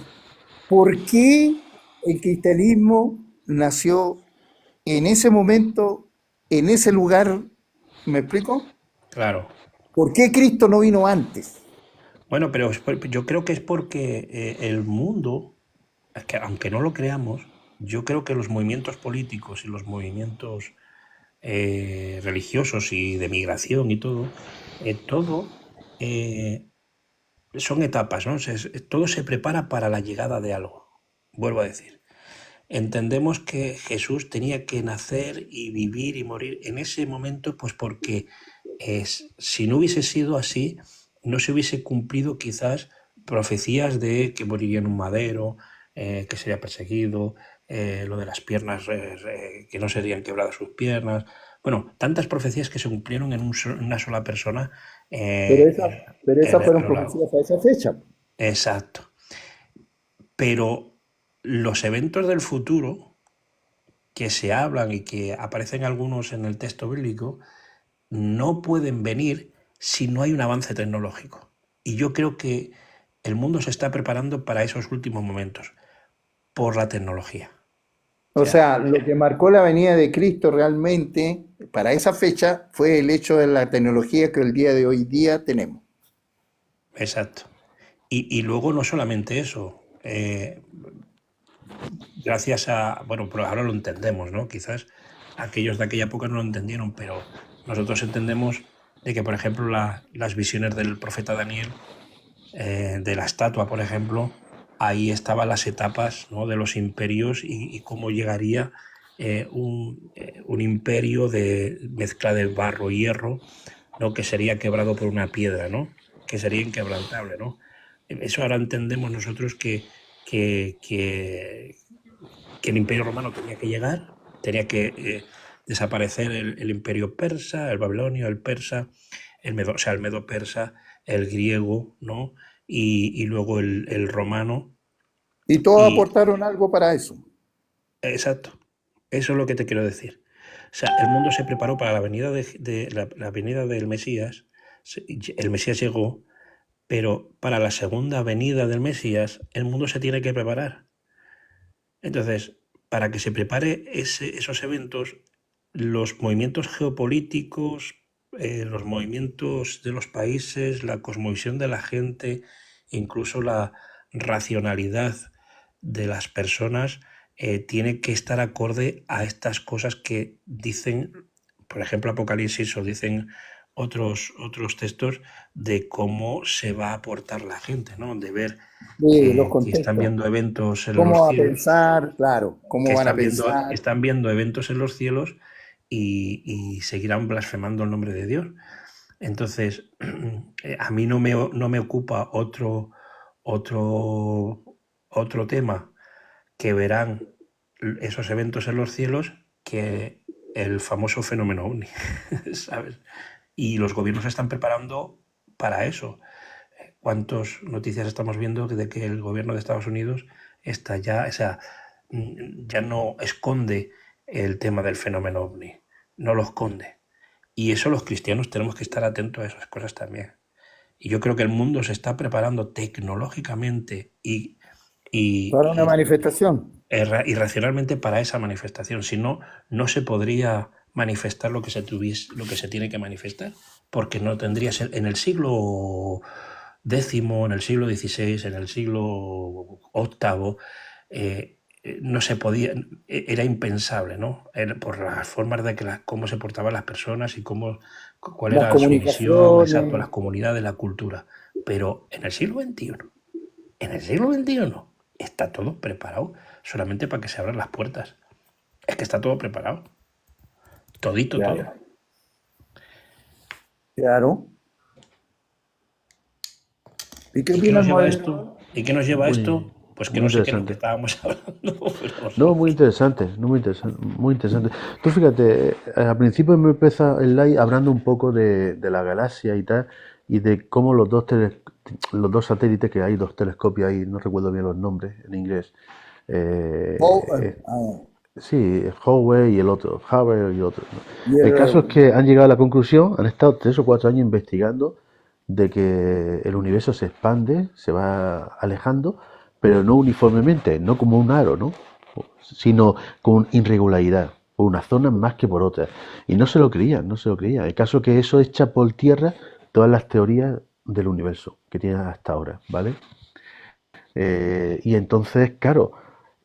¿por qué el cristianismo nació en ese momento, en ese lugar? ¿Me explico? claro. ¿Por qué Cristo no vino antes? Bueno, pero yo creo que es porque el mundo, es que aunque no lo creamos, yo creo que los movimientos políticos y los movimientos religiosos y de migración y todo eh, son etapas, ¿no? Todo se prepara para la llegada de algo. Vuelvo a decir. Entendemos que Jesús tenía que nacer y vivir y morir en ese momento, pues porque si no hubiese sido así, no se hubiese cumplido quizás profecías de que moriría en un madero, que sería perseguido, lo de las piernas, que no serían quebradas sus piernas. Bueno, tantas profecías que se cumplieron en una sola persona Pero, eh, pero esas a fueron lo largo. profecías a esa fecha. Exacto. Pero los eventos del futuro que se hablan y que aparecen algunos en el texto bíblico no pueden venir si no hay un avance tecnológico. Y yo creo que el mundo se está preparando para esos últimos momentos por la tecnología. O O sea, sea, lo que marcó la venida de Cristo realmente para esa fecha fue el hecho de la tecnología que el día de hoy día tenemos. exacto. Y luego no solamente eso, gracias a, bueno, pero ahora lo entendemos, ¿no? Quizás aquellos de aquella época no lo entendieron, pero nosotros entendemos de que, por ejemplo, las visiones del profeta Daniel, de la estatua, por ejemplo, ahí estaban las etapas, ¿no? De los imperios y cómo llegaría un imperio de mezcla de barro y hierro, ¿no? Que sería quebrado por una piedra, ¿no? Que sería inquebrantable, ¿no? Eso ahora entendemos nosotros que, que, que el imperio romano tenía que llegar, tenía que desaparecer el imperio persa, el babilonio, el persa, o sea, el medo persa, el griego, ¿no? Y luego el romano. Y todos Y aportaron algo para eso. exacto, eso es lo que te quiero decir. O sea, el mundo se preparó para la venida la venida del Mesías, el Mesías llegó, pero para la segunda venida del Mesías el mundo se tiene que preparar. Entonces, para que se prepare esos eventos, los movimientos geopolíticos, los movimientos de los países, la cosmovisión de la gente, incluso la racionalidad de las personas, tiene que estar acorde a estas cosas que dicen, por ejemplo, Apocalipsis, o dicen otros textos, de cómo se va a portar la gente, ¿no? De ver Sí, los que están contextos. viendo eventos en los ¿Cómo va a cielos, pensar? Claro, ¿cómo que van a pensar? están viendo eventos en los cielos y seguirán blasfemando el nombre de Dios. Entonces, a mí no me ocupa otro, otro tema que verán esos eventos en los cielos que el famoso fenómeno ovni, ¿sabes? Y los gobiernos se están preparando para eso. ¿Cuántas noticias estamos viendo de que el gobierno de Estados Unidos está ya, o sea, ya no esconde el tema del fenómeno ovni, no lo esconde? Y eso los cristianos tenemos que estar atentos a esas cosas también. Y yo creo que el mundo se está preparando tecnológicamente y, Para una manifestación. y racionalmente para esa manifestación. Si no, no se podría manifestar lo que lo que se tiene que manifestar, porque no tendrías en el siglo X, en el siglo XVI, en el siglo VIII, no se podía, era impensable, ¿no? Por las formas de cómo se portaban las personas y cuál Las era su misión, exacto, comunicaciones. las comunidades, la cultura. Pero en el siglo XXI está todo preparado solamente para que se abran las puertas. Es que está todo preparado. Todito, todo. Claro, claro. ¿Y qué ¿Y qué nos opinas, lleva Manuel? esto? ¿Y qué nos lleva Muy, esto? Pues que muy no sé qué es lo que interesante. estábamos hablando, pero No, muy interesante, no, muy interesante, muy interesante. Tú fíjate, al principio me empezó el live hablando un poco de la galaxia y tal, y de cómo los dos satélites, que hay dos telescopios ahí, no recuerdo bien los nombres en inglés. Oh, eh, eh, ah, sí, Hubble y el otro, Hubble y otro, ¿no? y El caso es que han llegado a la conclusión, han estado 3 o 4 años investigando de que el universo se expande, se va alejando, pero no uniformemente, no como un aro, ¿no? Sino con irregularidad, por unas zonas más que por otras. Y no se lo creían, no se lo creían. El caso es que eso echa por tierra todas las teorías del universo que tienen hasta ahora, ¿vale? Y entonces, claro,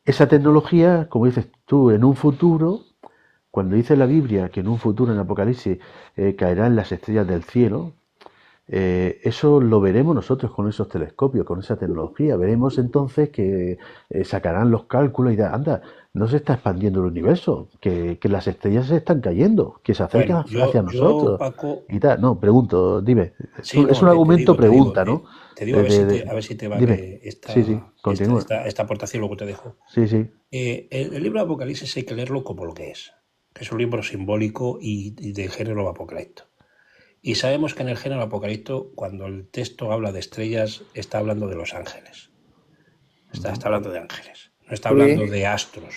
esa tecnología, como dices tú, en un futuro, cuando dice la Biblia que en un futuro, en Apocalipsis, caerán las estrellas del cielo, eso lo veremos nosotros con esos telescopios, con esa tecnología. Veremos entonces que sacarán los cálculos y dirán, anda, no se está expandiendo el universo, que las estrellas se están cayendo, que se bueno, acercan hacia nosotros. Paco, Y tal. No, pregunto, dime. sí, Es no, un argumento pregunta, ¿no? te digo a ver si te Dime. vale Sí, sí, continúa. esta aportación, luego te dejo. Sí, sí. El libro de Apocalipsis hay que leerlo como lo que es un libro simbólico y de género apocalipto. Y sabemos que en el género apocalipto, cuando el texto habla de estrellas, está hablando de los ángeles. Está hablando de ángeles, no está hablando sí, de astros.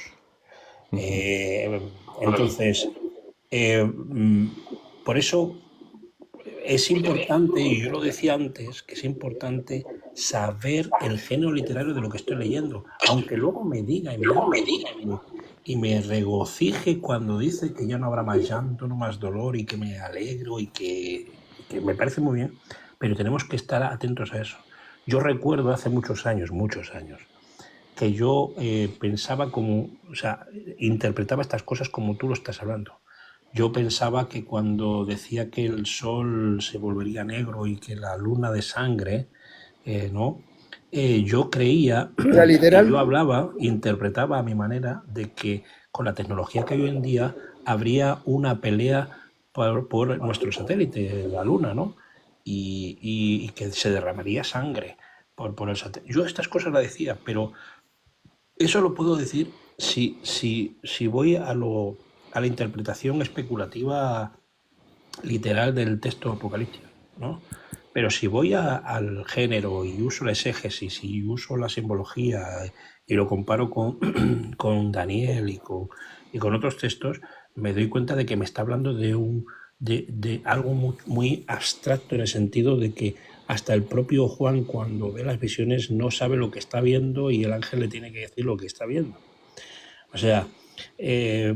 Entonces, por eso es importante, y yo lo decía antes, que es importante saber el género literario de lo que estoy leyendo, aunque luego me diga y me hable y me regocije cuando dice que ya no habrá más llanto, no más dolor, y que me alegro y que me parece muy bien, pero tenemos que estar atentos a eso. Yo recuerdo hace muchos años, que yo pensaba como, o sea, interpretaba estas cosas como tú lo estás hablando. Yo pensaba que cuando decía que el sol se volvería negro y que la luna de sangre, ¿no? Yo creía era que yo literal. hablaba, interpretaba a mi manera de que con la tecnología que hay hoy en día habría una pelea por nuestro satélite, la luna, ¿no? Y que se derramaría sangre por el satélite. Yo estas cosas las decía, pero eso lo puedo decir si voy a la interpretación especulativa literal del texto apocalíptico, ¿no? Pero si voy al género y uso la exégesis y uso la simbología y lo comparo con, con Daniel y con otros textos, me doy cuenta de que me está hablando de algo muy abstracto, en el sentido de que hasta el propio Juan, cuando ve las visiones, no sabe lo que está viendo y el ángel le tiene que decir lo que está viendo. O sea, eh,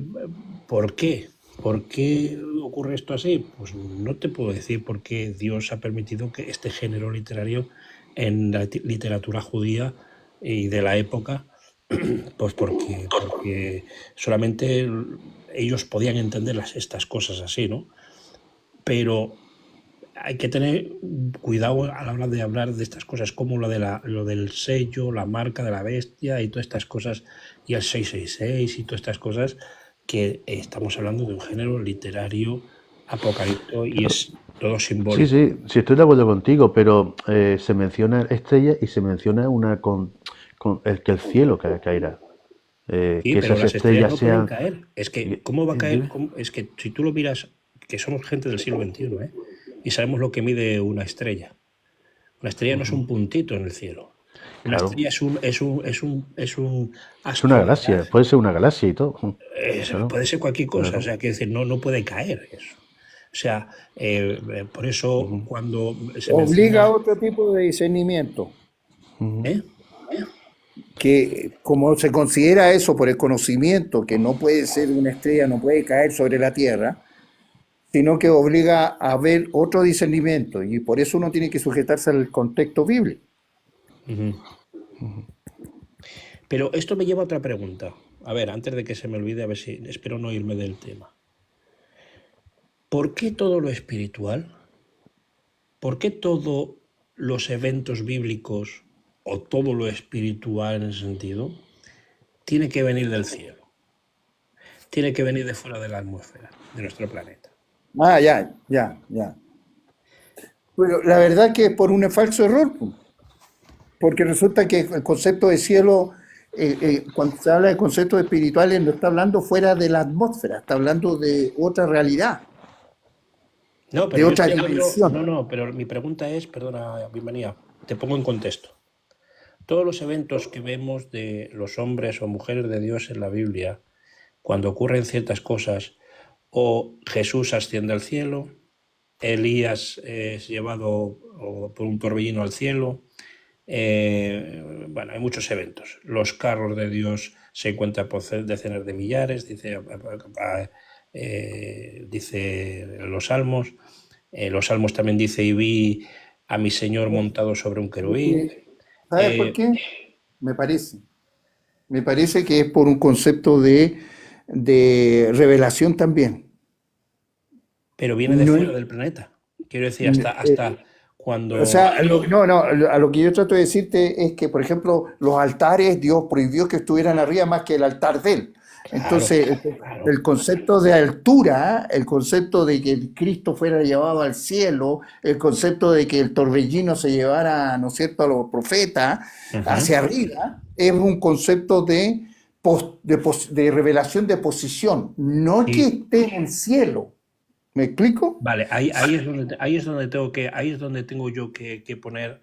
¿por qué? ¿Por qué ocurre esto así? Pues no te puedo decir por qué Dios ha permitido que este género literario en la literatura judía y de la época, pues porque solamente ellos podían entender estas cosas así, ¿no? Pero hay que tener cuidado a la hora de hablar de estas cosas, como lo del sello, la marca de la bestia y todas estas cosas, y el 666 y todas estas cosas, que estamos hablando de un género literario apocalíptico y es todo Sí, simbólico. sí, estoy de acuerdo contigo, pero se menciona estrella y se menciona una con el que el cielo caerá. Sí, Que pero esas las estrellas estrellas no pueden sean... caer. Es que, ¿cómo va a caer? Dime. Es que si tú lo miras, que somos gente del siglo XXI, ¿eh? Y sabemos lo que mide una estrella. Una estrella no es un puntito en el cielo. Una Claro, estrella es un es una astro de galaxia, gas. puede ser una galaxia y todo. Claro, Puede ser cualquier cosa, o claro. sea, que decir, no puede caer eso. O sea, por eso cuando se Obliga a menciona, otro tipo de discernimiento, ¿eh? que como se considera eso por el conocimiento, que no puede ser una estrella, no puede caer sobre la Tierra, sino que obliga a ver otro discernimiento, y por eso uno tiene que sujetarse al contexto bíblico. Ujú. Pero esto me lleva a otra pregunta. A ver, antes de que se me olvide, a ver si espero no irme del tema. ¿Por qué todo lo espiritual? ¿Por qué todos los eventos bíblicos o todo lo espiritual en ese sentido tiene que venir del cielo? Tiene que venir de fuera de la atmósfera de nuestro planeta. Ah, ya, ya, ya. Pero la verdad que es por un falso error, pues, porque resulta que el concepto de cielo, cuando se habla de conceptos espirituales, no está hablando fuera de la atmósfera, está hablando de otra realidad, No, de pero yo otra estoy hablando, dimensión. no, pero mi pregunta es, perdona, bienvenida, te pongo en contexto. Todos los eventos que vemos de los hombres o mujeres de Dios en la Biblia, cuando ocurren ciertas cosas, o Jesús asciende al cielo, Elías es llevado por un torbellino al cielo, bueno, hay muchos eventos. Los carros de Dios se encuentran por decenas de millares, dice los Salmos. Los Salmos también dice, y vi a mi Señor montado sobre un querubín. Porque, ¿sabes por Eh, qué? Me parece. Me parece que es por un concepto de revelación también. pero viene de No, fuera del planeta. Quiero decir, hasta o cuando... sea, no, a lo que yo trato de decirte es que, por ejemplo, los altares, Dios prohibió que estuvieran arriba más que el altar de él. Claro, Entonces, claro. el concepto de altura, el concepto de que el Cristo fuera llevado al cielo, el concepto de que el torbellino se llevara, ¿no es cierto?, a los profetas Ujú. hacia arriba, es un concepto de revelación de posición, no que Y esté en el cielo. ¿Me explico? vale, ahí es donde tengo yo que poner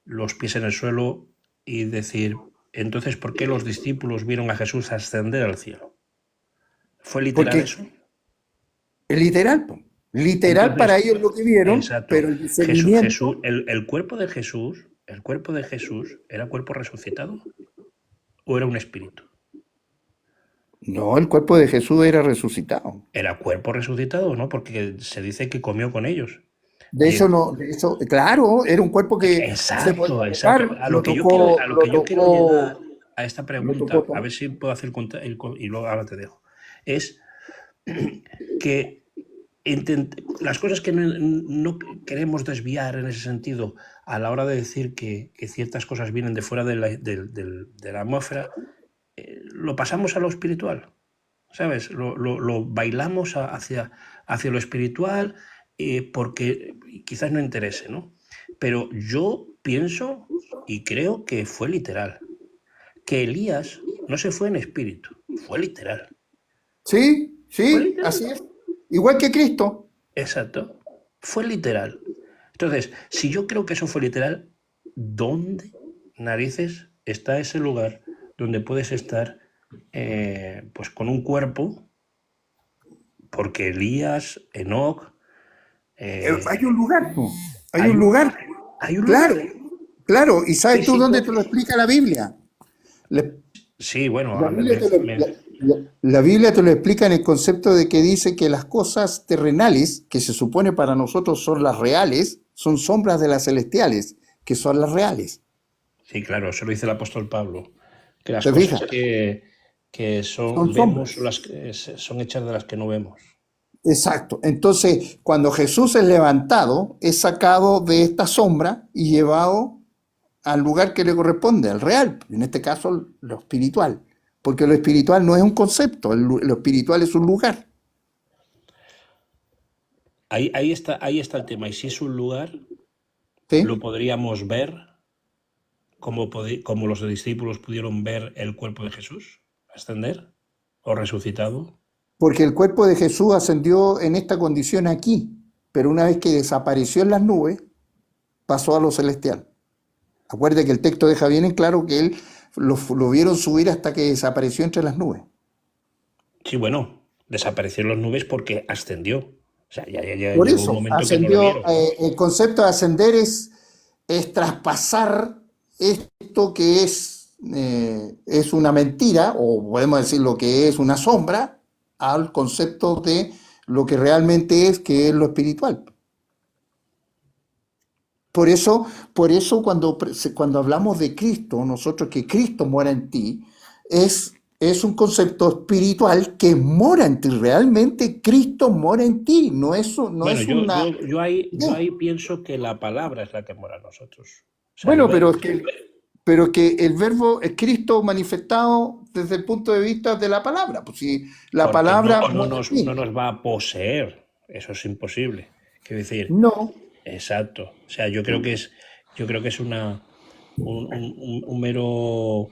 los pies en el suelo y decir, entonces, ¿por qué los discípulos vieron a Jesús ascender al cielo? ¿Fue literal Porque eso? es literal, po. Literal para Entonces, ellos lo que vieron, exacto. pero el Jesús, discernimiento, el cuerpo de Jesús, ¿era cuerpo resucitado o era un espíritu? no, el cuerpo de Jesús era resucitado. Era cuerpo resucitado, ¿no? Porque se dice que comió con ellos. De hecho, no, de hecho, claro, era un cuerpo que se Exacto, podía exacto. tocar, A lo que yo quiero, a lo que yo quiero llegar a esta lo tocó pregunta, a todo. ver si puedo hacer y luego ahora te dejo, es que las cosas que no queremos desviar en ese sentido a la hora de decir que ciertas cosas vienen de fuera de la atmósfera, lo pasamos a lo espiritual, ¿sabes? Lo bailamos hacia lo espiritual porque quizás no interese, ¿no? Pero yo pienso y creo que fue literal, que Elías no se fue en espíritu, fue literal. Sí, Fue sí, literal. así es. Igual que Cristo. Exacto. Fue literal. Entonces, si yo creo que eso fue literal, ¿dónde narices está ese lugar donde puedes estar pues con un cuerpo? Porque Elías, Enoc, Hay un lugar, po. Hay hay un un, lugar. hay un lugar Claro, claro. ¿Y sabes tú dónde físico. te lo explica la Biblia? Le- Sí, bueno, La Biblia te lo, la, La Biblia te lo explica en el concepto de que dice que las cosas terrenales, que se supone para nosotros son las reales, son sombras de las celestiales, que son las reales. Sí, claro, eso lo dice el apóstol Pablo, que las ¿Te cosas fijas? que Son vemos son sombras. las que son hechas de las que no vemos. Exacto. Entonces, cuando Jesús es levantado, es sacado de esta sombra y llevado al lugar que le corresponde, al real, en este caso lo espiritual, porque lo espiritual no es un concepto, lo espiritual es un lugar. Ahí está el tema. Y si es un lugar, lo ¿Sí? podríamos ver como los discípulos pudieron ver el cuerpo de Jesús ascender o resucitado. Porque el cuerpo de Jesús ascendió en esta condición aquí, pero una vez que desapareció en las nubes, pasó a lo celestial. Acuérdate que el texto deja bien en claro que él lo vieron subir hasta que desapareció entre las nubes. Sí, bueno, desapareció en las nubes porque ascendió. O sea, ya Por llegó un eso, momento que no lo ascendió, vieron. el concepto de ascender es traspasar esto que es una mentira, o podemos decir lo que es una sombra, al concepto de lo que realmente es, que es lo espiritual. Por eso cuando hablamos de Cristo, nosotros que Cristo mora en ti, es un concepto espiritual que mora en ti. Realmente Cristo mora en ti, no Bueno, es una yo idea. ahí pienso que la palabra es la que mora en nosotros. O sea, el Bueno, verbo. pero que el verbo es Cristo manifestado desde el punto de vista de la palabra. Pues si la Porque no, palabra mora en no ti. nos va a poseer. Eso es imposible. Quiero decir, No, exacto. O sea, yo creo que es un mero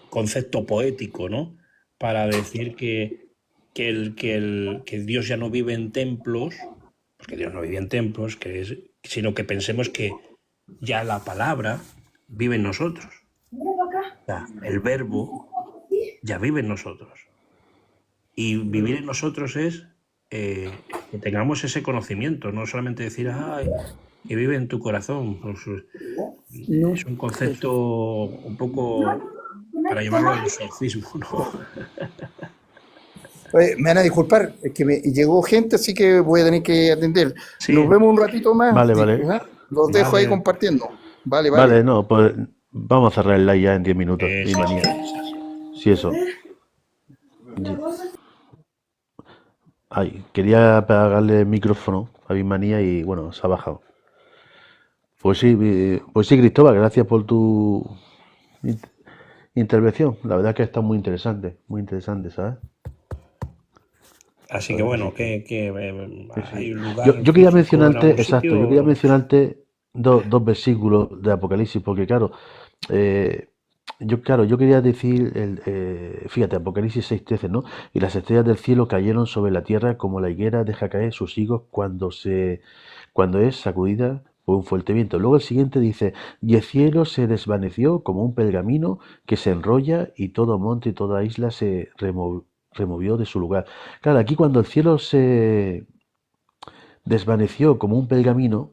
concepto poético, ¿no? Para decir que Dios ya no vive en templos, porque Dios no vive en templos, sino que pensemos que ya la palabra vive en nosotros. O sea, el verbo ya vive en nosotros. Y vivir en nosotros es que tengamos ese conocimiento, no solamente decir, ay, que vive en tu corazón. Pues, no. es un concepto un poco para llamarlo el exorcismo, ¿no? Oye, me van a disculpar, es que me llegó gente, así que voy a tener que atender. Nos Sí, vemos un ratito más. Vale, vale. ¿Ya? Los dejo ahí vale. compartiendo. Vale, Vale, vale. no, pues vamos a cerrar el live ya en 10 minutos. Y Sí, manía. sí, sí. Sí, eso. Ye- Ay, quería apagarle el micrófono a Bismanía y bueno, se ha bajado. Pues sí, Cristóbal, gracias por tu in- intervención. La verdad es que está muy interesante, ¿sabes? Así La que verdad que bueno, sí. Sí, sí. hay un lugar Yo quería físico en mencionarte, algún exacto, yo quería sitio. mencionarte dos versículos de Apocalipsis, porque claro, eh, yo quería decir, fíjate, Apocalipsis 6:13, ¿no? Y las estrellas del cielo cayeron sobre la tierra como la higuera deja caer sus higos cuando es sacudida por un fuerte viento. Luego el siguiente dice, y el cielo se desvaneció como un pergamino que se enrolla y todo monte y toda isla se removió de su lugar. Claro, aquí cuando el cielo se desvaneció como un pergamino,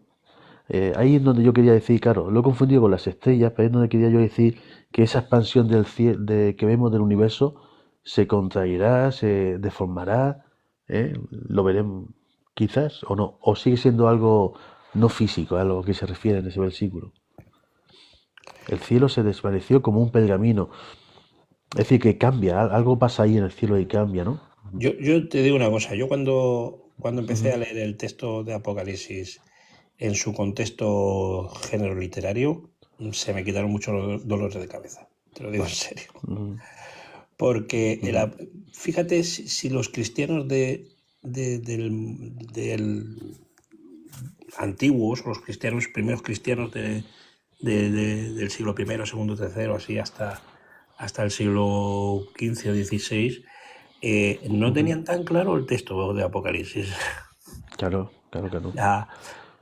ahí es donde yo quería decir, claro, lo he confundido con las estrellas, pero ahí es donde quería yo decir que esa expansión del cielo que vemos del universo se contraerá, se deformará, lo veremos quizás o no, o sigue siendo algo no físico, a lo que se refiere en ese versículo. El cielo se desvaneció como un pergamino, es decir, que cambia, algo pasa ahí en el cielo y cambia, ¿no? Yo te digo una cosa, yo cuando empecé Ujú, a leer el texto de Apocalipsis en su contexto género literario, se me quitaron muchos los dolores de cabeza, te lo digo en serio. ujú, Porque ujú, fíjate si los cristianos del antiguos, los cristianos, primeros cristianos del siglo I, segundo, tercero, así hasta el siglo XV o XVI, no ujú. tenían tan claro el texto de Apocalipsis. Claro, claro, claro. Ya,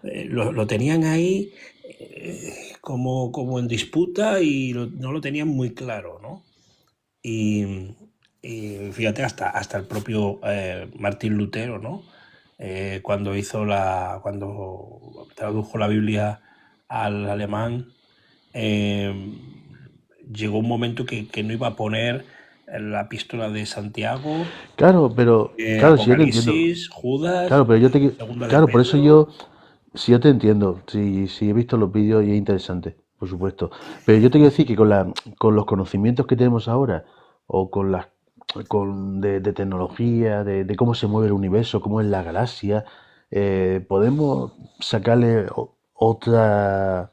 lo tenían ahí como en disputa y no lo tenían muy claro, ¿no? Y, y fíjate, hasta el propio Martín Lutero, ¿no? Cuando tradujo la Biblia al alemán, eh, llegó un momento que no iba a poner la epístola de Santiago, Claro, pero, claro, si yo te entiendo. Apocalipsis, Judas, Claro, pero yo te. Segunda de Claro, por eso Pedro. yo. Si yo te entiendo, si he visto los vídeos y es interesante, por supuesto. Pero yo te quiero decir que con los conocimientos que tenemos ahora, o con las de tecnología, de cómo se mueve el universo, cómo es la galaxia, podemos sacarle otro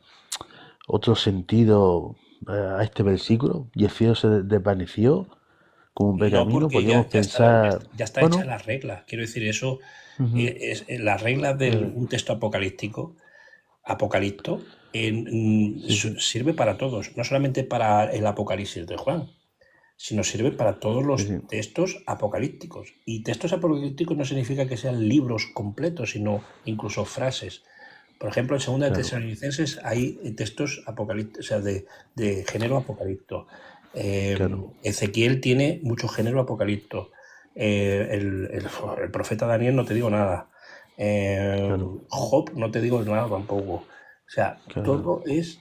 sentido a este versículo. Y el cielo se desvaneció como un No, pergamino. porque Podríamos pensar, ya está hecha bueno, la regla. Quiero decir, eso ujú, es la regla de un texto apocalíptico, apocalipto, sí, sí, sirve para todos, no solamente para el Apocalipsis de Juan, sino sirve para todos sí, los sí, textos apocalípticos. Y textos apocalípticos no significa que sean libros completos, sino incluso frases. Por ejemplo, en Segunda de claro, Tesalonicenses hay textos apocalípticos, o sea, de género apocalipto. claro, Ezequiel tiene mucho género apocalipto. El profeta Daniel no te digo nada. claro, Job no te digo nada tampoco. O sea, claro. todo es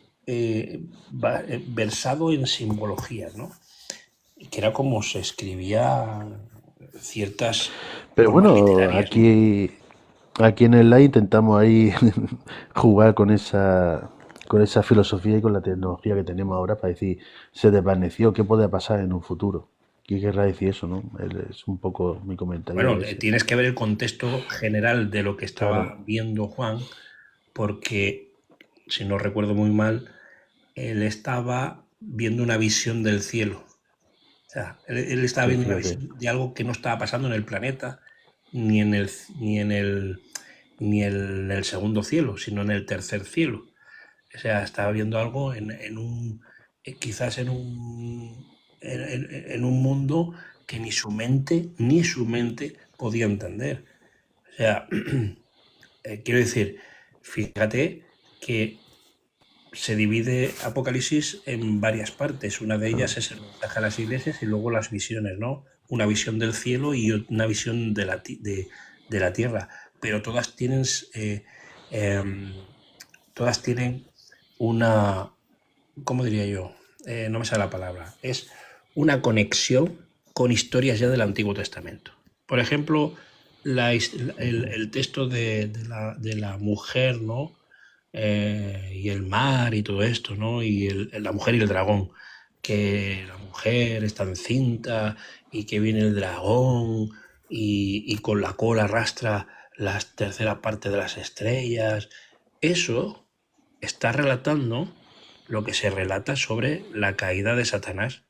versado en simbología, ¿no? Que era como se escribía ciertas Pero formas bueno, literarias, ¿no? aquí en el live intentamos ahí jugar con esa filosofía y con la tecnología que tenemos ahora para decir, se desvaneció, ¿qué puede pasar en un futuro? ¿Qué querrá decir eso, no? Es un poco mi comentario Bueno, ese. tienes que ver el contexto general de lo que estaba Claro, viendo Juan, porque, si no recuerdo muy mal, él estaba viendo una visión del cielo. O sea, él estaba pues viendo una fíjate. visión de algo que no estaba pasando en el planeta, ni en el, ni en el, en el segundo cielo, sino en el tercer cielo. O sea, estaba viendo algo en un, quizás en un mundo que ni su mente podía entender. O sea, quiero decir, fíjate que se divide Apocalipsis en varias partes. Una de ellas Claro. es el mensaje a las iglesias y luego las visiones, ¿no? Una visión del cielo y una visión de la tierra. Pero todas tienen una, ¿cómo diría yo? No me sale la palabra. Es una conexión con historias ya del Antiguo Testamento. Por ejemplo, Ujú. el texto de la mujer, ¿no? Y el mar y todo esto, ¿no? Y la mujer y el dragón. Que la mujer está encinta y que viene el dragón y con la cola arrastra la tercera parte de las estrellas. Eso está relatando lo que se relata sobre la caída de Satanás.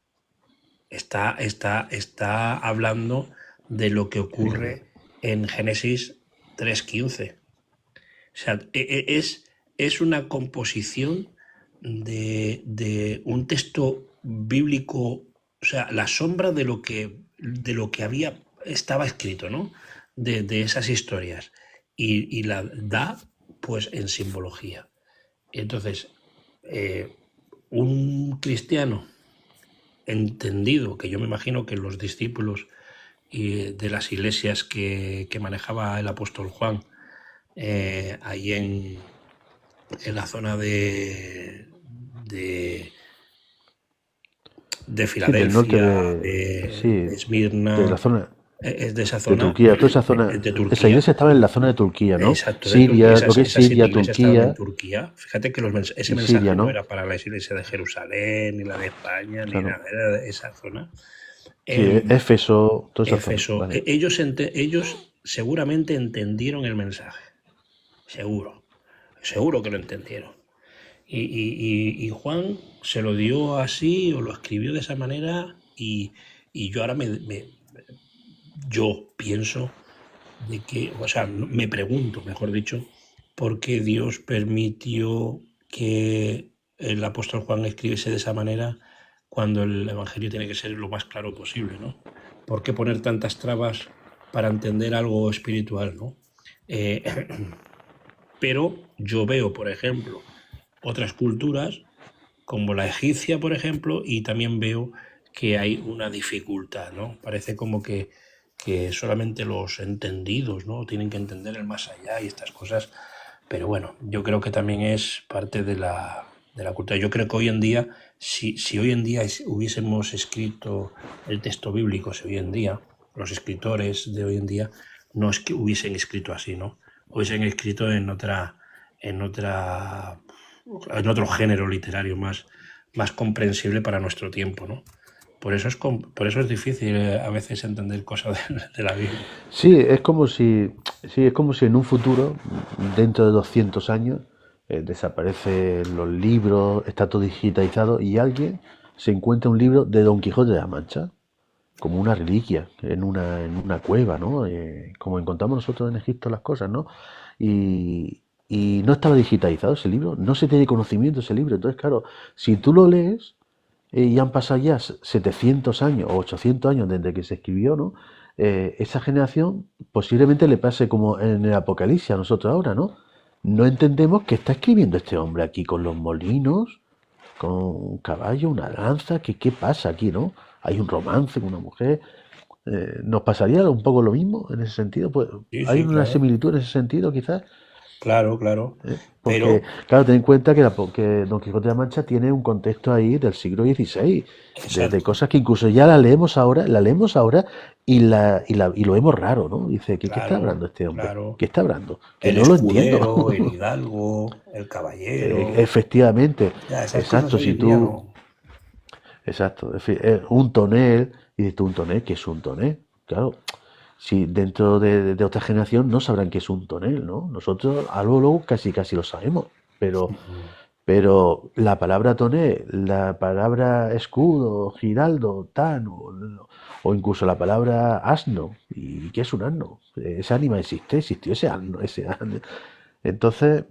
Está hablando de lo que Fíjate. ocurre en Génesis 3:15. O sea, es una composición de un texto bíblico, o sea, la sombra de lo que estaba escrito, ¿no? De esas historias. Y la da, pues, en simbología. Entonces, eh, un cristiano entendido, que yo me imagino que los discípulos de las iglesias que manejaba el apóstol Juan, ahí en la zona de, de Sí, del norte Filadelfia, sí, de de la Esmirna, zona es de esa de zona, Turquía, toda esa zona, de esa Turquía. iglesia estaba en la zona de Turquía, ¿no? Exacto, de Turquía. Siria, lo que es Esas siete Siria, iglesias estaban en Turquía Turquía. Fíjate que ese y Siria, mensaje no ¿no? era para la iglesia de Jerusalén, ni la de España, ni Claro. nada, era de esa zona. Sí, Em, Éfeso, toda esa zona, Éfeso, vale. ellos seguramente entendieron el mensaje, seguro, seguro que lo entendieron. Y Juan se lo dio así o lo escribió de esa manera y yo ahora yo pienso de que, o sea, me pregunto, mejor dicho, por qué Dios permitió que el apóstol Juan escribiese de esa manera cuando el Evangelio tiene que ser lo más claro posible, ¿no? ¿Por qué poner tantas trabas para entender algo espiritual, ¿no? Eh, pero yo veo, por ejemplo, otras culturas como la egipcia, por ejemplo, y también veo que hay una dificultad, ¿no? Parece como que solamente los entendidos, ¿no? Tienen que entender el más allá y estas cosas, pero bueno, yo creo que también es parte de la cultura. Yo creo que hoy en día, si hoy en día hubiésemos escrito el texto bíblico, si hoy en día, los escritores de hoy en día, no es que hubiesen escrito así, ¿no? Hubiesen escrito en otro género literario más comprensible para nuestro tiempo, ¿no? Por eso es difícil a veces entender cosas de la Biblia. Sí, es como si en un futuro, dentro de 200 años, desaparecen los libros, está todo digitalizado y alguien se encuentra un libro de Don Quijote de la Mancha, como una reliquia, en una cueva, ¿no? Como encontramos nosotros en Egipto las cosas, ¿no? Y no estaba digitalizado ese libro, no se tiene conocimiento de ese libro. Entonces, claro, si tú lo lees, y han pasado ya 700 años o 800 años desde que se escribió, ¿no? Esa generación posiblemente le pase como en el Apocalipsis a nosotros ahora, ¿no? No entendemos qué está escribiendo este hombre aquí con los molinos, con un caballo, una lanza, ¿qué pasa aquí, no? Hay un romance con una mujer. ¿Nos pasaría un poco lo mismo en ese sentido? Pues Sí, hay sí, una claro. similitud en ese sentido, quizás. Claro. Porque, Pero, claro, ten en cuenta que Don Quijote de la Mancha tiene un contexto ahí del siglo XVI, de exacto, cosas que incluso ya la leemos ahora y lo vemos raro, ¿no? Dice, ¿qué está hablando este hombre? claro. ¿Qué está hablando? Que El no lo entiendo. escudero, el hidalgo, el caballero. Efectivamente, Ya, esas cosas exacto, hoy si en día tú, no. exacto, un tonel, y dices tú, un tonel, ¿qué es un tonel? Claro, si dentro de otra generación no sabrán qué es un tonel, ¿no? Nosotros algo luego casi lo sabemos, pero la palabra toné, la palabra escudo, giraldo, tan, o incluso la palabra asno, ¿y qué es un asno? Ese ánima existió ese asno. Entonces,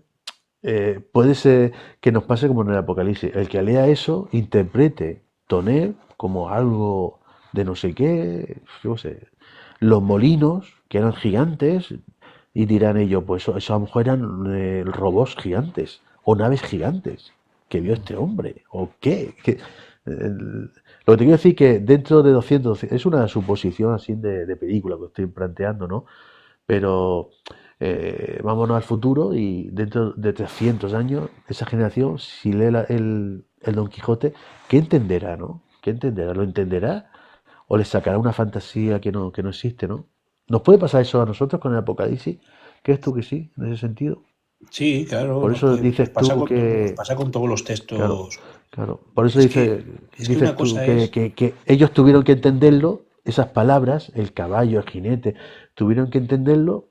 puede ser que nos pase como en el Apocalipsis. El que lea eso interprete toné como algo de no sé qué, yo qué sé. Los molinos, que eran gigantes, y dirán ellos, pues eso a lo mejor eran robots gigantes o naves gigantes que vio este hombre, o qué. Lo que te quiero decir que dentro de 200 es una suposición así de película que estoy planteando, ¿no? Pero vámonos al futuro y dentro de 300 años, esa generación, si lee el Don Quijote, ¿qué entenderá, no? ¿Qué entenderá? ¿Lo entenderá? ¿O le sacará una fantasía que no existe, no? ¿Nos puede pasar eso a nosotros con el Apocalipsis? ¿Crees tú que sí, en ese sentido? Sí, claro, Por eso nos dices pasa tú nos que, pasa con todos los claro, textos. claro, por eso Es que, es que una dices tú cosa es, que ellos tuvieron que entenderlo, esas palabras, el caballo, el jinete, tuvieron que entenderlo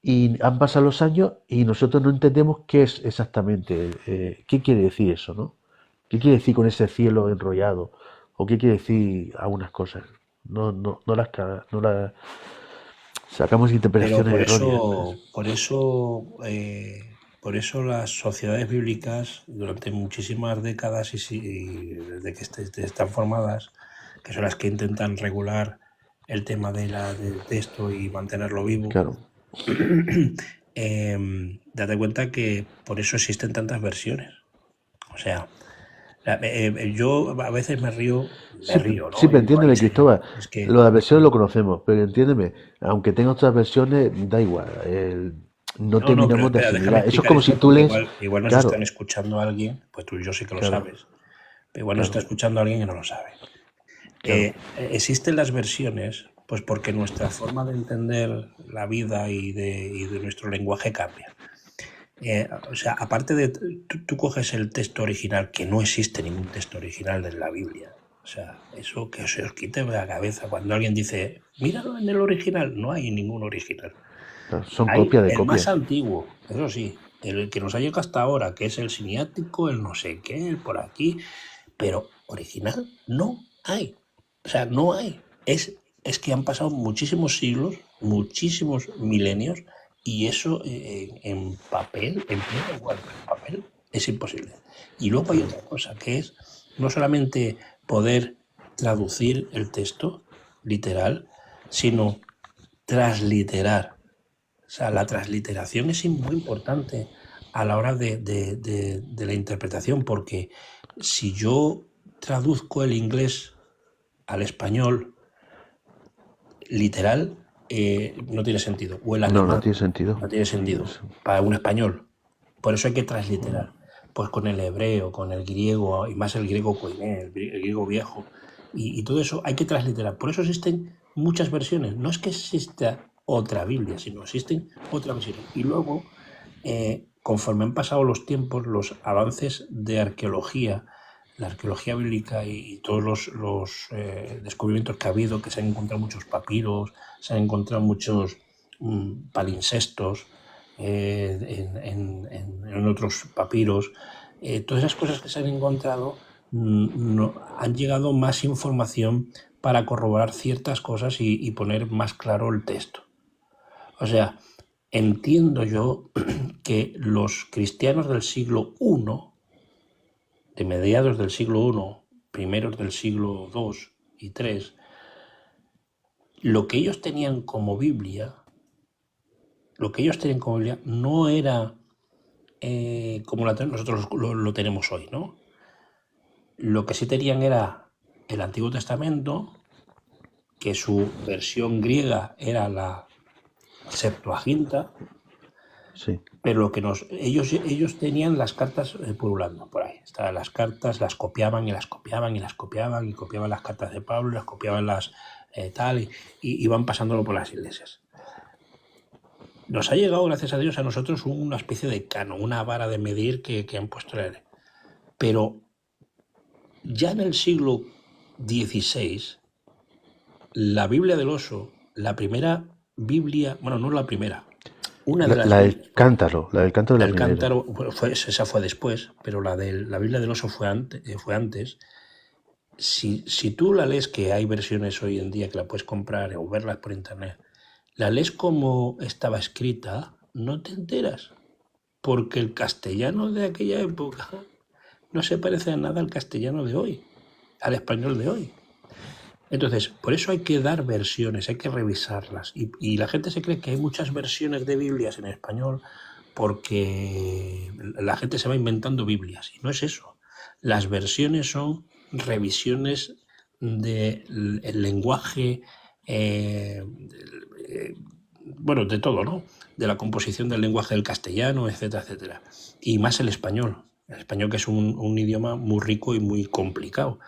y han pasado los años y nosotros no entendemos qué es exactamente, qué quiere decir eso, ¿no? ¿Qué quiere decir con ese cielo enrollado? ¿O qué quiere decir algunas cosas? No las sacamos pero interpretaciones erróneas. por eso las sociedades bíblicas durante muchísimas décadas y desde que están formadas, que son las que intentan regular el tema del texto y mantenerlo vivo, Claro. date cuenta que por eso existen tantas versiones. O sea, yo a veces Sí, sí, ¿no? pero Y digo, ay, entiéndeme, señor, Cristóbal, es que lo de las versiones lo conocemos, pero entiéndeme, aunque tenga otras versiones, da igual, no no, pero terminamos de espera, déjame asimilar. Eso es explicar como si esto tú porque lees, igual nos están claro, escuchando a alguien, pues tú y yo sí que lo claro, sabes, pero igual nos está claro, escuchando a alguien que no lo sabe. claro, Existen las versiones, pues porque nuestra forma de entender la vida y de nuestro lenguaje cambia. O sea, aparte de, tú coges el texto original, que no existe ningún texto original de la Biblia. O sea, eso que se os quite de la cabeza cuando alguien dice, míralo en el original, no hay ningún original. claro, son Hay copias de el más copias. antiguo, eso sí, el que nos ha llegado hasta ahora, que es el siniático, el no sé qué, el por aquí, pero original no hay. O sea, no hay. Es que han pasado muchísimos siglos, muchísimos milenios, y eso en papel, en piedra igual, pero en papel es imposible. Y luego hay otra cosa, que es no solamente poder traducir el texto literal, sino transliterar. O sea, la Eso, transliteración es muy importante a la hora de la interpretación, porque si yo traduzco el inglés al español literal, no tiene sentido. O el no alemán, tiene sentido. no tiene Sí, sentido para un español. Por eso hay que transliterar. pues con el hebreo, con el griego, y más el griego koiné, el griego viejo, y todo eso hay que transliterar. Por eso existen muchas versiones. No es que exista otra Biblia, sino existen otras versiones. Y luego, conforme han pasado los tiempos, los avances de arqueología, la arqueología bíblica y todos los descubrimientos que ha habido, que se han encontrado muchos papiros, se han encontrado muchos palinsestos en otros papiros, todas esas cosas que se han encontrado han llegado más información para corroborar ciertas cosas y poner más claro el texto. O sea, entiendo yo que los cristianos del siglo I, de mediados del siglo I, primeros del siglo II y III, lo que ellos tenían como Biblia, no era como nosotros lo tenemos hoy, ¿no? Lo que sí tenían era el Antiguo Testamento, que su versión griega era la Septuaginta, Sí. pero lo que ellos tenían las cartas pululando por ahí. Estaban las cartas, las copiaban y las copiaban y las copiaban, y copiaban las cartas de Pablo, las copiaban las tal, y iban pasándolo por las iglesias. Nos ha llegado, gracias a Dios, a nosotros una especie de canon, una vara de medir que han puesto. Pero ya en el siglo XVI, la Biblia del Oso, la primera Biblia, bueno, no la primera, una de las La del cántaro, la del cántaro de la primera. cántaro, esa fue después, pero la Biblia del Oso fue antes. Si tú la lees, que hay versiones hoy en día que la puedes comprar o verlas por internet, la lees como estaba escrita, no te enteras, porque el castellano de aquella época no se parece a nada al castellano de hoy, al español de hoy. Entonces, por eso hay que dar versiones, hay que revisarlas. Y la gente se cree que hay muchas versiones de Biblias en español porque la gente se va inventando Biblias. Y no es eso. Las versiones son revisiones del lenguaje, bueno, de todo, ¿no? De la composición del lenguaje del castellano, etcétera, etcétera. Y más el español. El español, que es un idioma muy rico y muy complicado.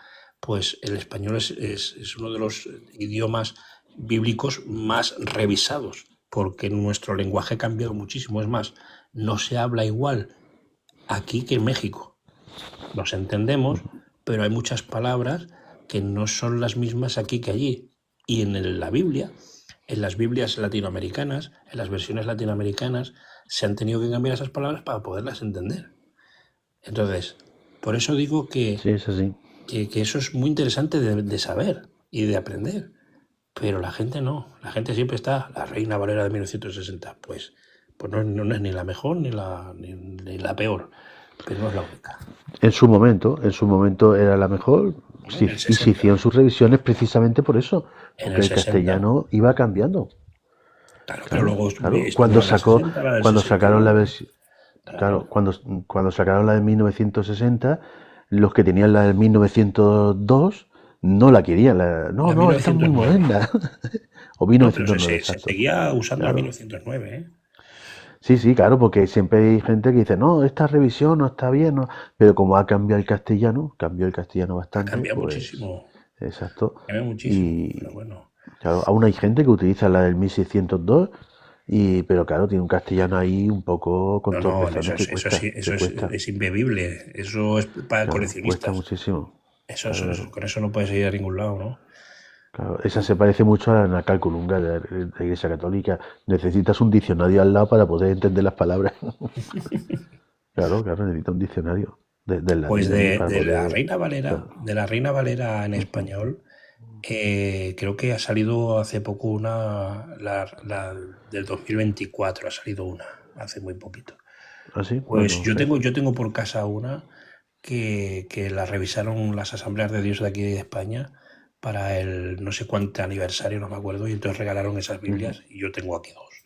Pues el español es uno de los idiomas bíblicos más revisados, porque nuestro lenguaje ha cambiado muchísimo. Es más, no se habla igual aquí que en México. Nos entendemos, pero hay muchas palabras que no son las mismas aquí que allí. Y en la Biblia, en las Biblias latinoamericanas, en las versiones latinoamericanas, se han tenido que cambiar esas palabras para poderlas entender. Entonces, por eso digo que... Sí, es así. Que eso es muy interesante de saber y de aprender, pero la gente no. La gente siempre está, la Reina Valera de 1960, pues no es ni la mejor ni la peor, pero no es la única. En su momento era la mejor, y se hicieron sus revisiones precisamente por eso, porque el castellano iba cambiando. Claro, pero luego cuando sacaron la versión, cuando sacaron la de 1960, los que tenían la de 1902 no la querían. No, está muy moderna. O 1909. No, se seguía usando la 1909, ¿eh? Sí, claro, porque siempre hay gente que dice, no, esta revisión no está bien, no. Pero como ha cambiado el castellano bastante. Ha cambiado muchísimo. Exacto. Ha cambiado muchísimo, pero bueno. Claro, aún hay gente que utiliza la del 1602, pero claro, tiene un castellano ahí un poco controversial. Eso es imbebible. Eso es para coleccionistas. Cuesta muchísimo. Con eso no puedes ir a ningún lado, ¿no? Claro, esa se parece mucho a la Nacalculunga de la Iglesia Católica. Necesitas un diccionario al lado para poder entender las palabras. Claro, necesitas un diccionario. Pues de la Reina Valera, de la Reina Valera en español, creo que ha salido hace poco la del 2024, ha salido una, hace muy poquito. ¿Ah, sí? Pues yo tengo por casa una que la revisaron las Asambleas de Dios de aquí de España para el no sé cuánto aniversario, no me acuerdo, y entonces regalaron esas Biblias, y yo tengo aquí dos.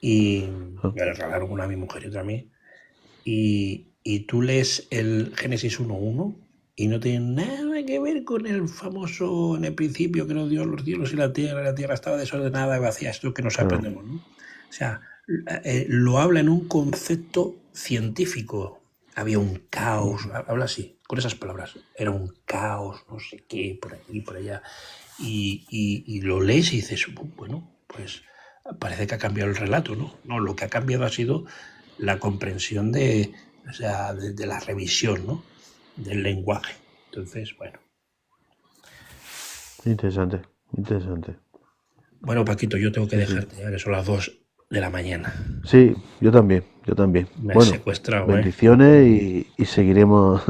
Y me regalaron una a mi mujer y otra a mí. Y tú lees el Génesis 1.1 y no tiene nada que ver con el famoso, en el principio creó Dios los cielos y la tierra estaba desordenada y vacía, esto que nos aprendemos, ¿no? O sea, lo habla en un concepto científico, había un caos, habla así, con esas palabras, era un caos, no sé qué, por aquí, por allá. Y lo lees y dices, bueno, pues parece que ha cambiado el relato, ¿no? No, lo que ha cambiado ha sido la comprensión o sea, de la revisión, ¿no? Del lenguaje. Entonces, bueno. Interesante, interesante. Bueno, Paquito, yo tengo que Sí, sí. dejarte ya, que son las 2 de la mañana. Sí, yo también, yo también. Me has Bueno, secuestrado, ¿eh? bendiciones y seguiremos,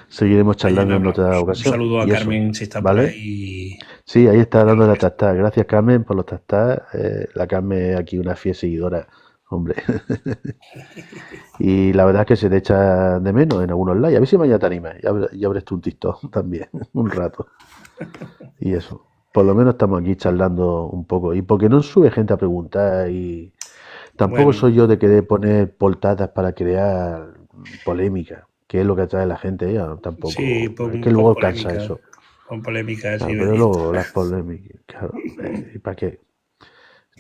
seguiremos charlando Mañana en otra hablamos. Un ocasión. saludo a Y eso, Carmen si está por ¿vale? ahí. Sí, ahí está Y a dando los la que tastada. Gracias, Carmen, por los tastadas. La Carmen es aquí una fiel seguidora, hombre. Y la verdad es que se te echa de menos en algunos likes. A ver si mañana te animas y abres tú un TikTok también, un rato. Y eso. Por lo menos estamos aquí charlando un poco. Y porque no sube gente a preguntar y tampoco Bueno, soy yo de querer poner portadas para crear polémica, que es lo que atrae a la gente. Ya sí, tampoco. Es que luego cansa eso. pon polémicas y, Claro, pero luego las polémicas, claro. ¿Y para qué?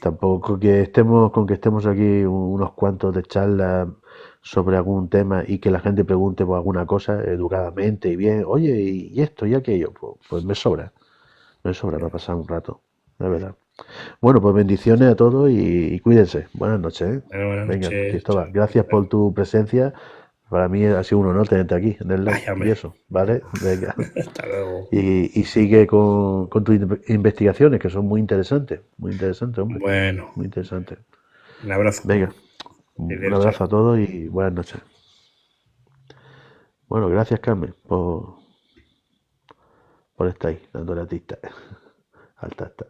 Tampoco que estemos con que estemos aquí unos cuantos de charla sobre algún tema y que la gente pregunte por alguna cosa educadamente y bien, oye, y esto y aquello, pues me sobra para pasar un rato, la verdad. Bueno, pues bendiciones a todos y cuídense. Buenas noches, ¿eh? bueno, buenas Venga, noches, Cristóbal, chao. gracias por tu presencia. Para mí ha sido un honor tenerte aquí en el live Vaya, y hombre. eso, ¿vale? Venga. Hasta luego. Y sigue con tus investigaciones, que son muy interesantes, hombre, Bueno, muy interesantes. un abrazo. Venga, un Adiós, chao. abrazo a todos y buenas noches. Bueno, gracias Carmen por estar ahí, dando la tista al tasta.